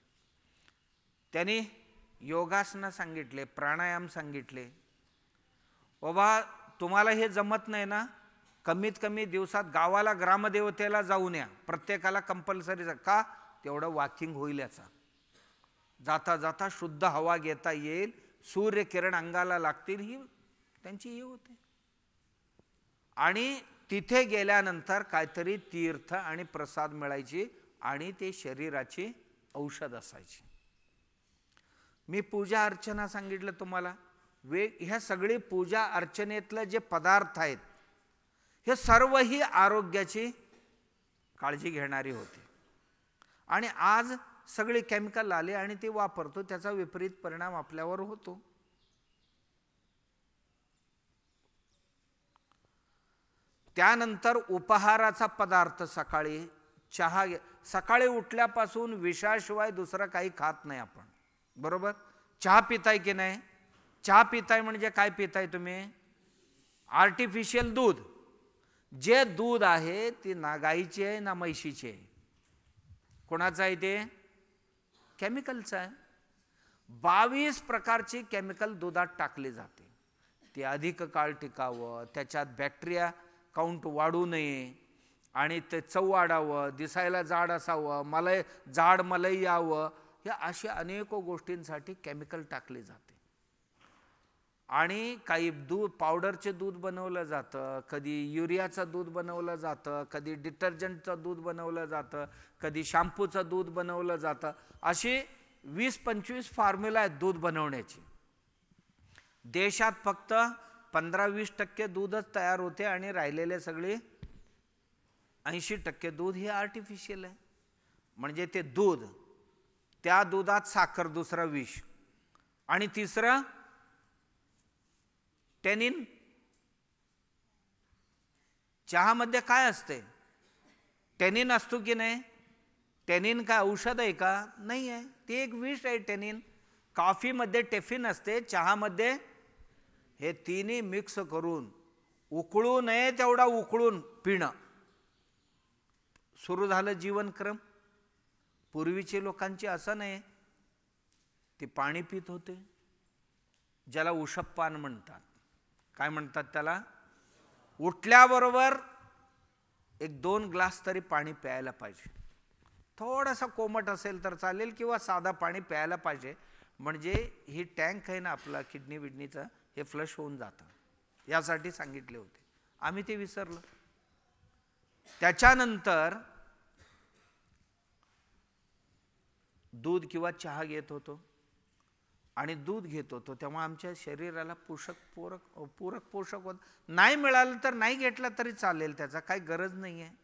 त्यांनी योगासनं सांगितले, प्राणायाम सांगितले. बाबा तुम्हाला हे जमत नाही ना, कमीत कमी दिवसात गावाला ग्रामदेवतेला जाऊन या, प्रत्येकाला कंपल्सरी. का? तेवढं वॉकिंग होईल याचा. जाता जाता शुद्ध हवा घेता येईल, सूर्यकिरण अंगाला लागतील, ही त्यांची हे होते. आणि तिथे गेल्यानंतर काहीतरी तीर्थ आणि प्रसाद मिळायची आणि ते शरीराची औषध असायची. मी पूजा अर्चना सांगितलं तुम्हाला. ह्या सगळी पूजा अर्चनेतलं जे पदार्थ आहेत हे सर्व ही आरोग्याची काळजी घेणारी होती. आणि आज सगळे केमिकल आले आणि ते वापरतो, त्याचा विपरीत परिणाम आपल्यावर होतो. त्यानंतर उपहाराचा पदार्थ सकाळी चहा. सकाळी उठल्यापासून विषाशिवाय दुसरं काही खात नाही आपण, बरोबर? चहा पिताय की नाही? चहा पिताय म्हणजे काय पिताय तुम्ही? आर्टिफिशियल दूध. जे दूध आहे ते ना गाईचे आहे ना म्हैशीचे आहे. कोणाचं आहे ते? केमिकलचं आहे. 22 प्रकारचे केमिकल दुधात टाकले जाते. ते अधिक काळ टिकावं, त्याच्यात बॅक्टेरिया काउंट वाढू नये आणि ते चव वाढावं, दिसायला जाड असावं, जाड मलई यावं, या अशा अनेक गोष्टींसाठी केमिकल टाकले जाते. आणि काही दूध पावडरचे दूध बनवलं जातं, कधी युरियाचं दूध बनवलं जातं, कधी डिटर्जंटचं दूध बनवलं जातं, कधी शॅम्पूचं दूध बनवलं जातं. अशी 20-25 फॉर्म्युला आहेत दूध बनवण्याची. देशात फक्त 15-20% दूधच तयार होते आणि राहिलेले सगळे 80% दूध हे आर्टिफिशियल आहे. म्हणजे ते दूध, त्या दुधात साखर, दुसरं विष, आणि तिसरं टेनिन. चहामध्ये काय असते? टेनिन असतो की नाही? टेनिन काय औषध आहे का? नाही आहे, ते एक विष आहे टेनिन. कॉफीमध्ये टेफिन असते, चहामध्ये हे तिन्ही मिक्स करून उकळू नये तेवढा उकळून पिणं. सुरू झालं जीवनक्रम. पूर्वीचे लोकांचे असं नाही, ते पाणी पित होते, ज्याला उषपान म्हणतात. काय म्हणतात त्याला? उठल्याबरोबर 1-2 ग्लास तरी पाणी प्यायला पाहिजे. थोडासा कोमट असेल तर चालेल किंवा साधा पाणी प्यायला पाहिजे, म्हणजे ही टँक आहे ना आपला किडनी बिडनीचं, हे फ्लश होऊन जातं, यासाठी सांगितले होते. आम्ही ते विसरलो. त्याच्यानंतर दूध किंवा चहा घेत होतो आणि दूध घेत होतो तेव्हा आमच्या शरीराला पूरक पोषक होत. नाही मिळालं तर नाही घेतला तरी चालेल, त्याचा काही गरज नाही आहे.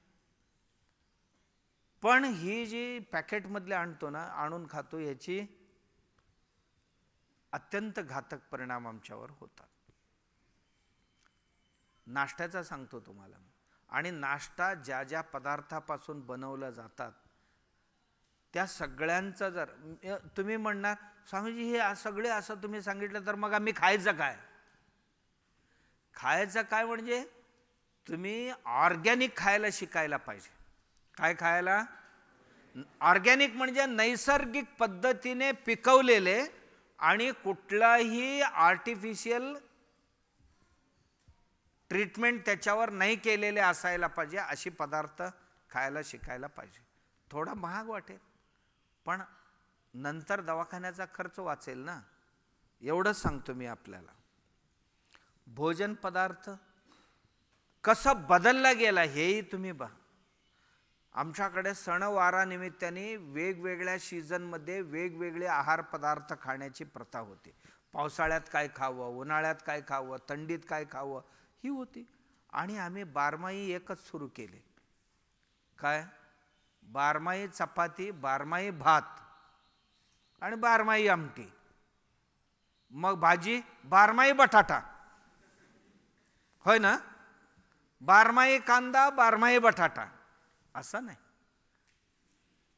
पण ही जी पॅकेटमधले आणतो ना, आणून खातो, याची अत्यंत घातक परिणाम आमच्यावर होतात. नाश्त्याचा सांगतो तुम्हाला. आणि नाश्ता ज्या ज्या पदार्थापासून बनवला जातात त्या सगळ्यांचा जर तुम्ही म्हणणार स्वामीजी हे सगळे असं तुम्ही सांगितलं तर मग आम्ही खायचं काय? खायचं काय म्हणजे तुम्ही ऑर्गॅनिक खायला शिकायला पाहिजे. काय खायला? ऑर्गॅनिक म्हणजे नैसर्गिक पद्धतीने पिकवलेले आणि कुठलाही आर्टिफिशियल ट्रीटमेंट त्याच्यावर नाही केलेले असायला पाहिजे, अशी पदार्थ खायला शिकायला पाहिजे. थोडा महाग वाटेल पण नंतर दवाखान्याचा खर्च वाचेल ना, एवढंच सांगतो मी आपल्याला. भोजन पदार्थ कसं बदलला गेला हेही तुम्ही बघा. आमच्याकडे सणवारानिमित्ताने वेगवेगळ्या सीझनमध्ये वेगवेगळे आहार पदार्थ खाण्याची प्रथा होती. पावसाळ्यात काय खावं, उन्हाळ्यात काय खावं, थंडीत काय खावं, ही होती. आणि आम्ही बारमाही एकच सुरू केले. काय? बारमाही चपाती, बारमाही भात आणि बारमाही आमटी, मग भाजी बारमाही बटाटा, होय ना? बारमाही कांदा, बारमाही बटाटा, असं नाही.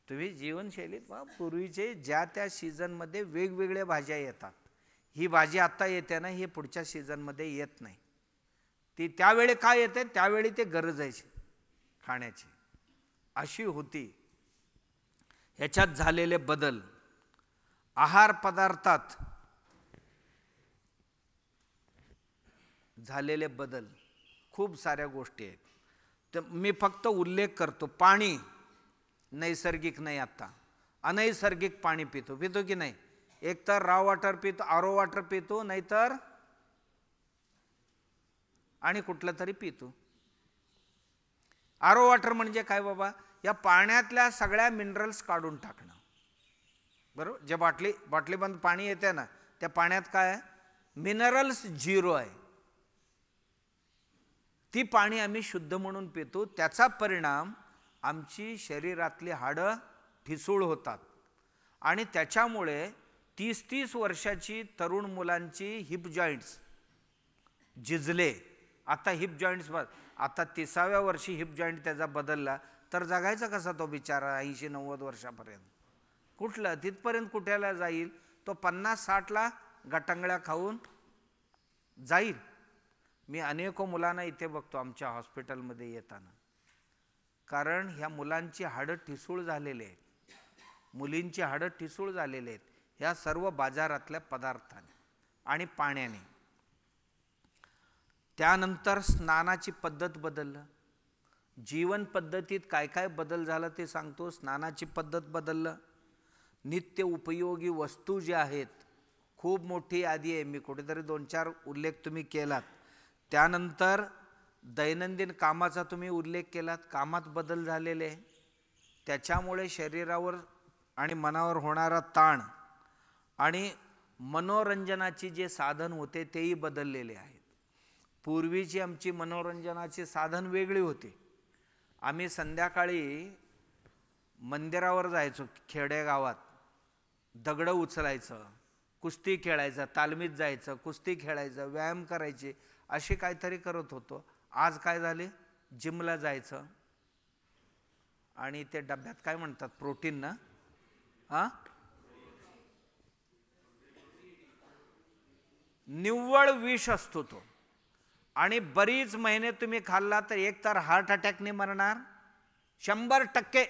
तुम्ही जीवनशैलीत पूर्वीचे ज्या त्या सीझनमध्ये वेगवेगळ्या भाज्या येतात. ही भाजी आता येते ना, ही पुढच्या सीझनमध्ये येत नाही. ती त्यावेळी काय येते त्यावेळी ते गरजायची खाण्याची, अशी होती. ह्याच्यात झालेले बदल, आहार पदार्थात झालेले बदल खूप साऱ्या गोष्टी आहेत. तर मी फक्त उल्लेख करतो. पाणी नैसर्गिक नाही आता. अनैसर्गिक पाणी पितो की नाही? एक तर रॉ वॉटर पितो, आरो वॉटर पितो, नाहीतर आणि कुठलं तरी पितो. आरो वॉटर म्हणजे काय बाबा? या पाण्यातल्या सगळ्या मिनरल्स काढून टाकणं. बरोबर? जे बाटलीबंद पाणी येते ना, त्या पाण्यात काय आहे? मिनरल्स 0 आहे. ती पाणी आम्ही शुद्ध म्हणून पितो. त्याचा परिणाम आमची शरीरातली हाडं ठिसूळ होतात आणि त्याच्यामुळे 30-30 वर्षाची तरुण मुलांची हिप जॉईंट्स झिजले. आता हिप जॉईंट्स आता 30व्या वर्षी हिप जॉईंट त्याचा बदलला तर जगायचा कसा तो बिचारा 80-90 वर्षापर्यंत? कुठलं तिथपर्यंत कुठ्याला जाईल तो? 50-60ला गटांगळ्या खाऊन जाईल. मी अनेको मुलांना इथे बघतो आमच्या हॉस्पिटलमध्ये येताना, कारण ह्या मुलांची हाडं ठिसूळ झालेले आहेत, मुलींची हाडं ठिसूळ झालेले आहेत ह्या सर्व बाजारातल्या पदार्थाने आणि पाण्याने. त्यानंतर स्नानाची पद्धत बदललं. जीवन पद्धतीत काय काय बदल झाला ते सांगतो. स्नानाची पद्धत बदललं. नित्य उपयोगी वस्तू ज्या आहेत, खूप मोठी यादी आहे, मी कुठेतरी 2-4 उल्लेख तुम्ही केलात. त्यानंतर दैनंदिन कामाचा तुम्ही उल्लेख केलात, कामात बदल झालेले आहे. त्याच्यामुळे शरीरावर आणि मनावर होणारा ताण आणि मनोरंजनाची जे साधन होते तेही बदललेले आहेत. पूर्वीची आमची मनोरंजनाची साधन वेगळी होती. आम्ही संध्याकाळी मंदिरावर जायचो, खेडेगावात दगडं उचलायचं, कुस्ती खेळायचं, तालमीत जायचं, कुस्ती खेळायचं, व्यायाम करायचे, असे काहीतरी करत होतो. आज काय झाले? जिमला जायचं आणि ते डब्यात काय म्हणतात, प्रोटीन ना, निव्वळ विष असतो तो. आणि बरीच महिने तुम्ही खाल्ला तर एक तर हार्ट अटॅकने मरणार 100%,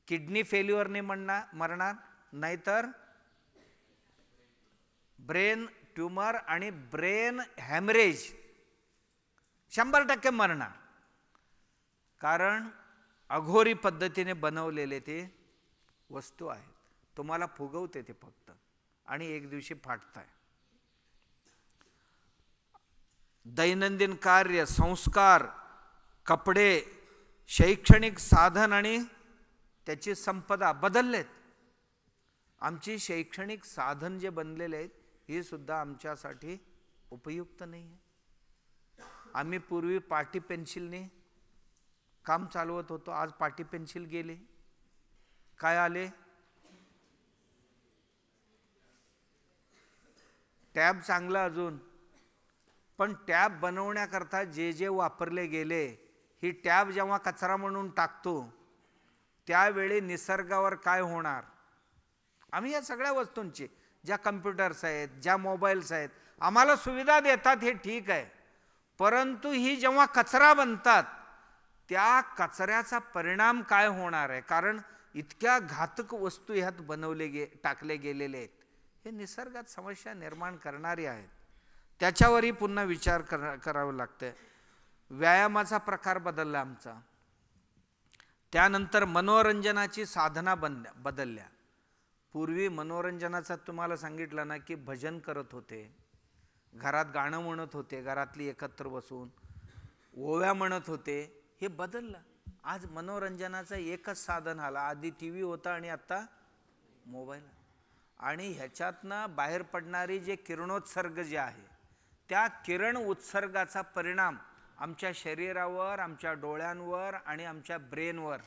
किडनी फेल्युअरने मरणार, नाहीतर ब्रेन ट्यूमर आणि ब्रेन हॅमरेज 100% मरणार. कारण अघोरी पद्धतीने बनवलेले ते वस्तू आहेत. तुम्हाला फुगवते ते फक्त आणि एक दिवशी फाटताय. दैनंदिन कार्य, संस्कार, कपडे, शैक्षणिक साधन आणि त्याची संपदा बदललेत. आमची शैक्षणिक साधन जे बनलेले आहेत हे सुद्धा आमच्यासाठी उपयुक्त नाही आहे. आम्ही पूर्वी पाटी पेन्सिलने काम चालवत होतो, आज पाटी पेन्सिल गेले. काय आले? टॅब चांगला अजून, पण टॅब बनवण्याकरता जे जे वापरले गेले, ही टॅब जेव्हा कचरा म्हणून टाकतो त्यावेळी निसर्गावर काय होणार? आम्ही या सगळ्या वस्तूंची, ज्या कम्प्युटर्स आहेत, ज्या मोबाईल्स आहेत, आम्हाला सुविधा देतात हे ठीक आहे, परंतु ही जेव्हा कचरा बनतात त्या कचऱ्याचा परिणाम काय होणार आहे? कारण इतक्या घातक वस्तू ह्यात टाकले गेलेले आहेत, हे निसर्गात समस्या निर्माण करणारी आहेत. त्याच्यावरही पुन्हा विचार करावं लागतं. व्यायामाचा प्रकार बदलला आमचा. त्यानंतर मनोरंजनाची साधना बदलल्या. पूर्वी मनोरंजनाचा तुम्हाला सांगितलं ना की भजन करत होते, घरात गाणं म्हणत होते, घरातली एकत्र बसून ओव्या म्हणत होते. हे बदललं. आज मनोरंजनाचं एकच साधन आलं. आधी TV होता आणि आता मोबाईल. आणि ह्याच्यातनं बाहेर पडणारी जे किरणोत्सर्ग जे आहे त्या किरण उत्सर्गाचा परिणाम आमच्या शरीरावर, आमच्या डोळ्यांवर आणि आमच्या ब्रेनवर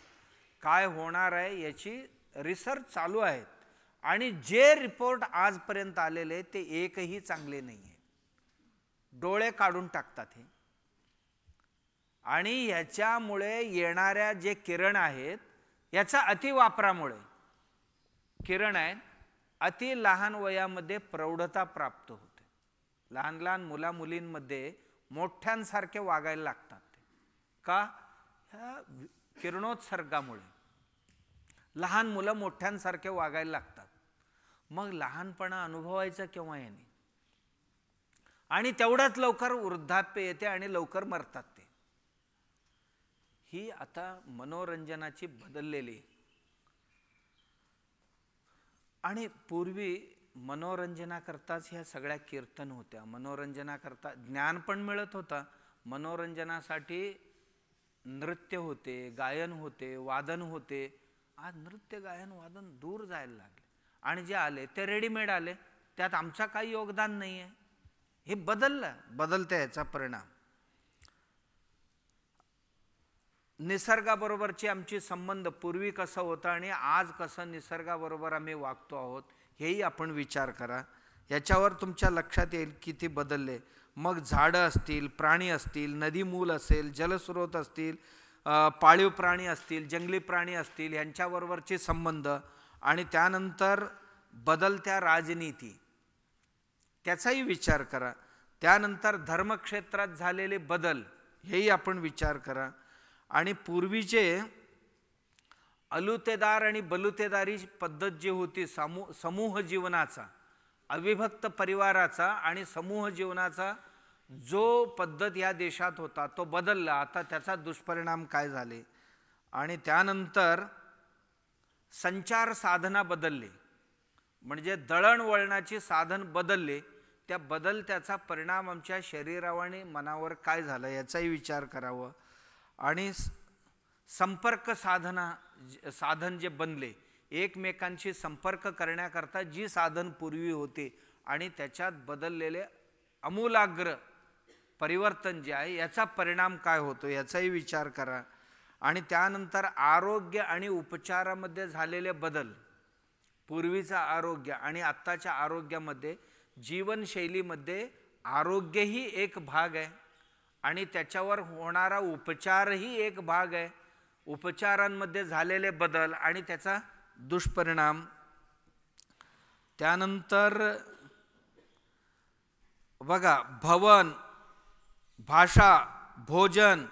काय होणार आहे याची रिसर्च चालू आहे. आणि जे रिपोर्ट आजपर्यंत आलेले ते एकही चांगले नाही आहे. डोळे काढून टाकतात हे. आणि ह्याच्यामुळे येणाऱ्या जे किरण आहेत याचा अतिवापरामुळे, किरण आहेत, अति लहान वयामध्ये प्रौढता प्राप्त होते. लहान लहान मुलींमध्ये मोठ्यांसारखे वागायला लागतात. का? ह्या किरणोत्सर्गामुळे लहान मुलं मोठ्यांसारखे वागायला लागतात. मग लहानपणा अनुभवायचा केव्हा याने? आणि तेवढ्याच लवकर वृद्धाप्य येते आणि लवकर मरतात ते. ही आता मनोरंजनाची बदललेली. आणि पूर्वी मनोरंजनाकरताच ह्या सगळ्या कीर्तन होत्या. मनोरंजनाकरता ज्ञान पण मिळत होता, मनोरंजनासाठी नृत्य होते, गायन होते, वादन होते. आज नृत्य गायन वादन दूर जायला लागले आणि जे आले ते रेडीमेड आले, त्यात आमचा काही योगदान नाही आहे. हे बदललं, बदलत्या याचा परिणाम. निसर्गाबरोबरची आमची संबंध पूर्वी कसं होतं आणि आज कसं निसर्गाबरोबर आम्ही वागतो आहोत हेही आपण विचार करा. याच्यावर तुमच्या लक्षात येईल किती बदलले. मग झाडं असतील, प्राणी असतील, नदीमूल असेल, जलस्रोत असतील, पाळीव प्राणी असतील, जंगली प्राणी असतील, यांच्याबरोबरचे संबंध आणि त्यानंतर बदलत्या राजनीती त्याचाही विचार करा. त्यानंतर धर्मक्षेत्रात झालेले बदल हेही आपण विचार करा. आणि पूर्वीचे अलुतेदार आणि बलुतेदारी पद्धत जी होती, समूह जीवनाचा, अविभक्त परिवाराचा आणि समूह जीवनाचा जो पद्धत या देशात होता तो बदलला. आता त्याचा दुष्परिणाम काय झाले. आणि त्यानंतर संचार साधना बदलले, म्हणजे दळणवळणाची साधन बदलले. त्या बदलत्याचा परिणाम आमच्या शरीरावर आणि मनावर काय झाला याचाही विचार करावा. आणि संपर्क साधन जे बनले, एकमेकांशी संपर्क करण्याकरता जी साधन पूर्वी होते आणि त्याच्यात बदललेले आमूलाग्र परिवर्तन जे आहे याचा परिणाम काय होतो याचाही विचार करा. आणि त्यानंतर आरोग्य आणि उपचारामध्ये झालेले बदल, पूर्वीचं आरोग्य आणि आत्ताच्या आरोग्यामध्ये, जीवनशैलीमध्ये आरोग्यही एक भाग आहे आणि त्याच्यावर होणारा उपचारही एक भाग आहे. उपचारांमध्ये झालेले बदल आणि त्याचा दुष्परिणाम. त्यानंतर बघा, भवन, भाषा, भोजन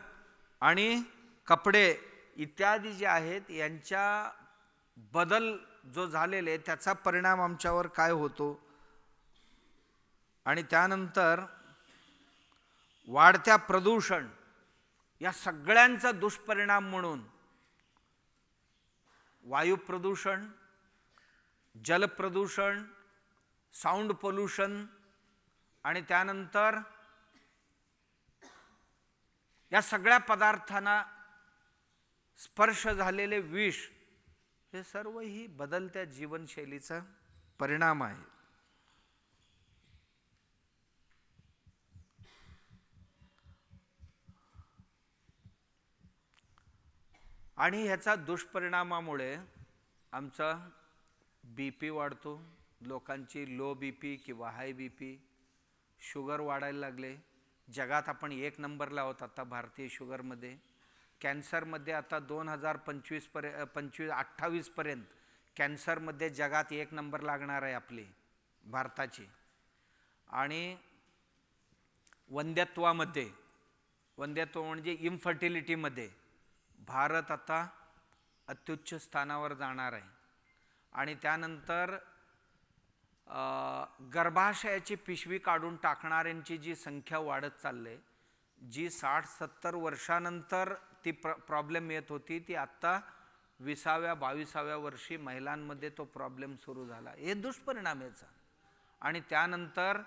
आणि कपडे इत्यादी जे आहेत यांच्या बदल जो झालेले त्याचा परिणाम आमच्यावर काय होतो. आणि त्यानंतर वाढत्या प्रदूषण, या सगळ्यांचा दुष्परिणाम म्हणून वायू प्रदूषण, जल प्रदूषण, साऊंड पोल्युशन आणि त्यानंतर या सगळ्या पदार्थांना स्पर्श झालेले विष, हे सर्व ही बदलत्या जीवनशैलीचा परिणाम आहे. आणि ह्याचा दुष्परिणामामुळे आमचा BP वाढतो, लोकांची लो BP किंवा हाय BP, शुगर वाढायला लागले. जगात आपण 1 नंबरला आहोत आता भारतीय शुगरमध्ये. कॅन्सरमध्ये आता 2028 पर्यंत कॅन्सरमध्ये जगात 1 नंबर लागणार आहे आपली भारताची. आणि वंध्यत्व म्हणजे इन्फर्टिलिटीमध्ये भारत आता अत्युच्च स्थानावर जाणार आहे. आणि त्यानंतर गर्भाशयाची पिशवी काढून टाकणाऱ्यांची जी संख्या वाढत चालली, जी 60-70 वर्षानंतर ती प्रॉब्लेम येत होती, ती आत्ता 20व्या-22व्या वर्षी महिलांमध्ये तो प्रॉब्लेम सुरू झाला. हे दुष्परिणाम याचा. आणि त्यानंतर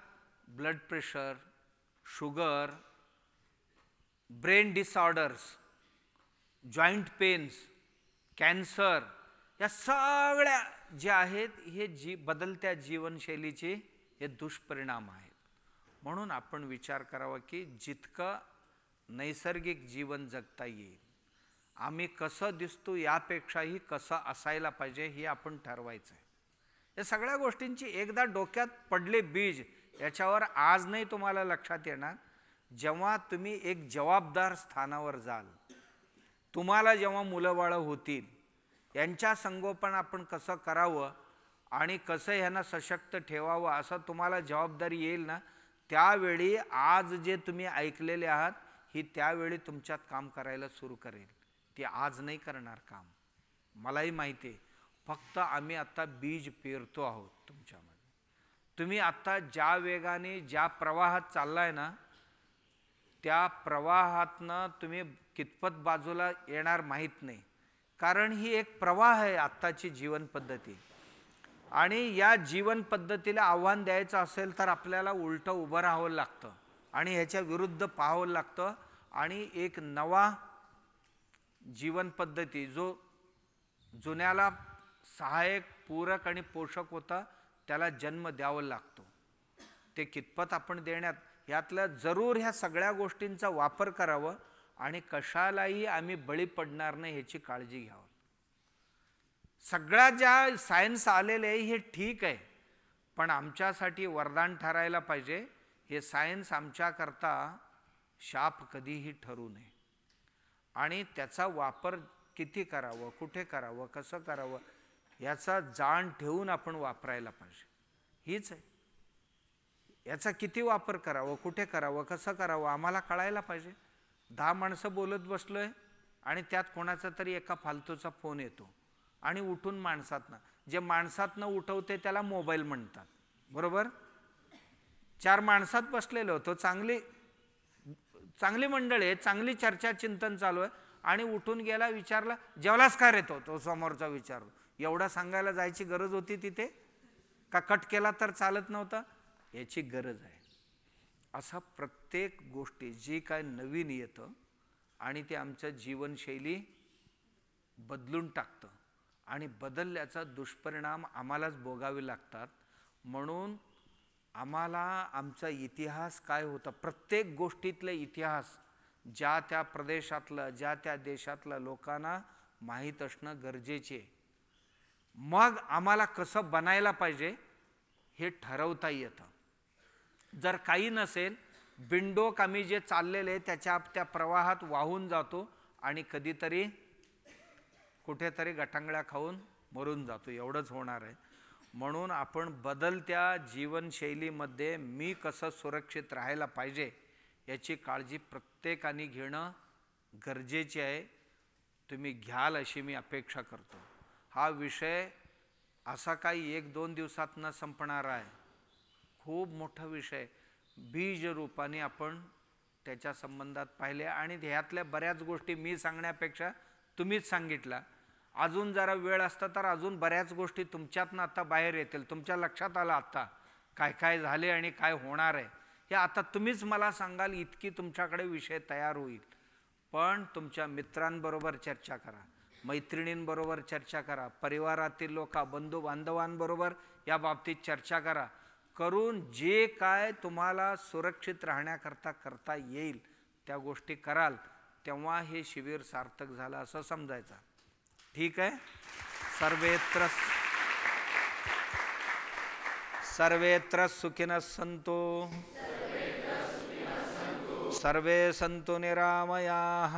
blood pressure, sugar, brain disorders, joint pains, cancer, या सगळ्या ज्या आहेत हे बदलत्या जीवनशैलीचे हे दुष्परिणाम आहेत. म्हणून आपण विचार करावा की जितकं नैसर्गिक जीवन जगता येईल, आम्ही कसं दिसतो यापेक्षाही कसं असायला पाहिजे हे आपण ठरवायचं आहे. या सगळ्या गोष्टींची एकदा डोक्यात पडले बीज, याच्यावर आज नाही तुम्हाला लक्षात येणार. जेव्हा तुम्ही एक जबाबदार स्थानावर जाल, तुम्हाला जेव्हा मुलं बाळं होतील, यांच्या संगोपन आपण कसं करावं आणि कसं ह्यांना सशक्त ठेवावं असं तुम्हाला जबाबदारी येईल ना, त्यावेळी आज जे तुम्ही ऐकलेले आहात ही त्यावेळी तुमच्यात काम करायला सुरू करेल. ती आज नाही करणार काम, मलाही माहिती आहे. फक्त आम्ही आता बीज पेरतो आहोत तुमच्यामध्ये. तुम्ही आता ज्या वेगाने ज्या प्रवाहात चाललाय ना, त्या प्रवाहातनं तुम्ही कितपत बाजूला येणार माहीत नाही. कारण ही एक प्रवाह आहे आत्ताची जीवन पद्धती. आणि या जीवन पद्धतीला आव्हान द्यायचं असेल तर आपल्याला उलटं उभं राहावं लागतं आणि ह्याच्या विरुद्ध पाहावं लागतं आणि एक नवा जीवन पद्धती जो जुन्याला सहाय्यक, पूरक आणि पोषक होता त्याला जन्म द्यावा लागतो. ते कितपत आपण देण्यात यातलं जरूर ह्या सगळ्या गोष्टींचा वापर करावा आणि कशालाही आम्ही बळी पडणार नाही ह्याची काळजी घ्यावी. सगळ्या ज्या सायन्स आलेले आहे हे ठीक आहे, पण आमच्यासाठी वरदान ठरायला पाहिजे. हे सायन्स आमच्याकरता शाप कधीही ठरू नये आणि त्याचा वापर किती करावं, कुठे करावं, कसं करावं याचा जाण ठेवून आपण वापरायला पाहिजे. हीच आहे. याचा किती वापर करावं, कुठे करावं, कसं करावं आम्हाला कळायला पाहिजे. 10 माणसं बोलत बसलोय आणि त्यात कोणाचा तरी एका फालतूचा फोन येतो आणि उठून माणसातनं, जे माणसातनं उठवते त्याला मोबाईल म्हणतात, बरोबर. 4 माणसात बसलेलो होतो, चांगली मंडळी आहे, चांगली चर्चा चिंतन चालू आहे आणि उठून गेला, विचारला जेवलास का रे, तो समोरचा विचारलो. एवढा सांगायला जायची गरज होती तिथे का? कट केला तर चालत नव्हता? याची गरज आहे. असा प्रत्येक गोष्टी जी काय नवीन येतं आणि ते आमचं जीवनशैली बदलून टाकतं आणि बदलल्याचा दुष्परिणाम आम्हालाच भोगावे लागतात. म्हणून आम्हाला आमचा इतिहास काय होता, प्रत्येक गोष्टीतले इतिहास ज्या त्या प्रदेशातलं, ज्या त्या देशातलं लोकांना माहीत असणं गरजेचे. मग आम्हाला कसं बनायला पाहिजे हे ठरवता येतं. जर काही नसेल, बिंडोक आम्ही जे चाललेले त्याच्या त्या प्रवाहात वाहून जातो आणि कधीतरी कुठेतरी गटांगळ्या खाऊन मरून जातो, एवढंच होणार आहे. म्हणून आपण बदलत्या जीवनशैलीमध्ये मी कसं सुरक्षित राहायला पाहिजे याची काळजी प्रत्येकाने घेणं गरजेचे आहे. तुम्ही घ्याल अशी मी अपेक्षा करतो. हा विषय असा काही 1-2 दिवसात न संपणारा आहे, खूप मोठा विषय. बीज रूपाने आपण त्याच्या संबंधात पाहिले आणि ह्यातल्या बऱ्याच गोष्टी मी सांगण्यापेक्षा तुम्हीच सांगितला. अजून जरा वेळ असता तर अजून बऱ्याच गोष्टी तुमच्यातनं आता बाहेर येतील. तुमच्या लक्षात आलं आता काय काय झाले आणि काय होणार आहे हे आता तुम्हीच मला सांगाल, इतकी तुमच्याकडे विषय तयार होईल. पण तुमच्या मित्रांबरोबर चर्चा करा, मैत्रिणींबरोबर चर्चा करा, परिवारातील लोक, बंधू बांधवांबरोबर या बाबतीत चर्चा करा. करून जे काय तुम्हाला सुरक्षित राहण्याकरता करता येईल त्या गोष्टी कराल, तेव्हा हे शिबिर सार्थक झालं असं समजायचं. ठीक आहे. सर्वेत्र सुखिनः सन्तु, सर्वे सन्तु निरामयाः,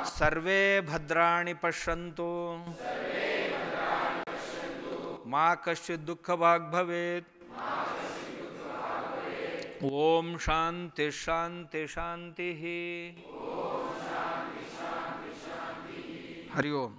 सर्वे भद्राणि पश्यन्तु, मा कश्चित् दुःखभाग् भवेत्. ओम शांति शांति शांति. हरि ओम.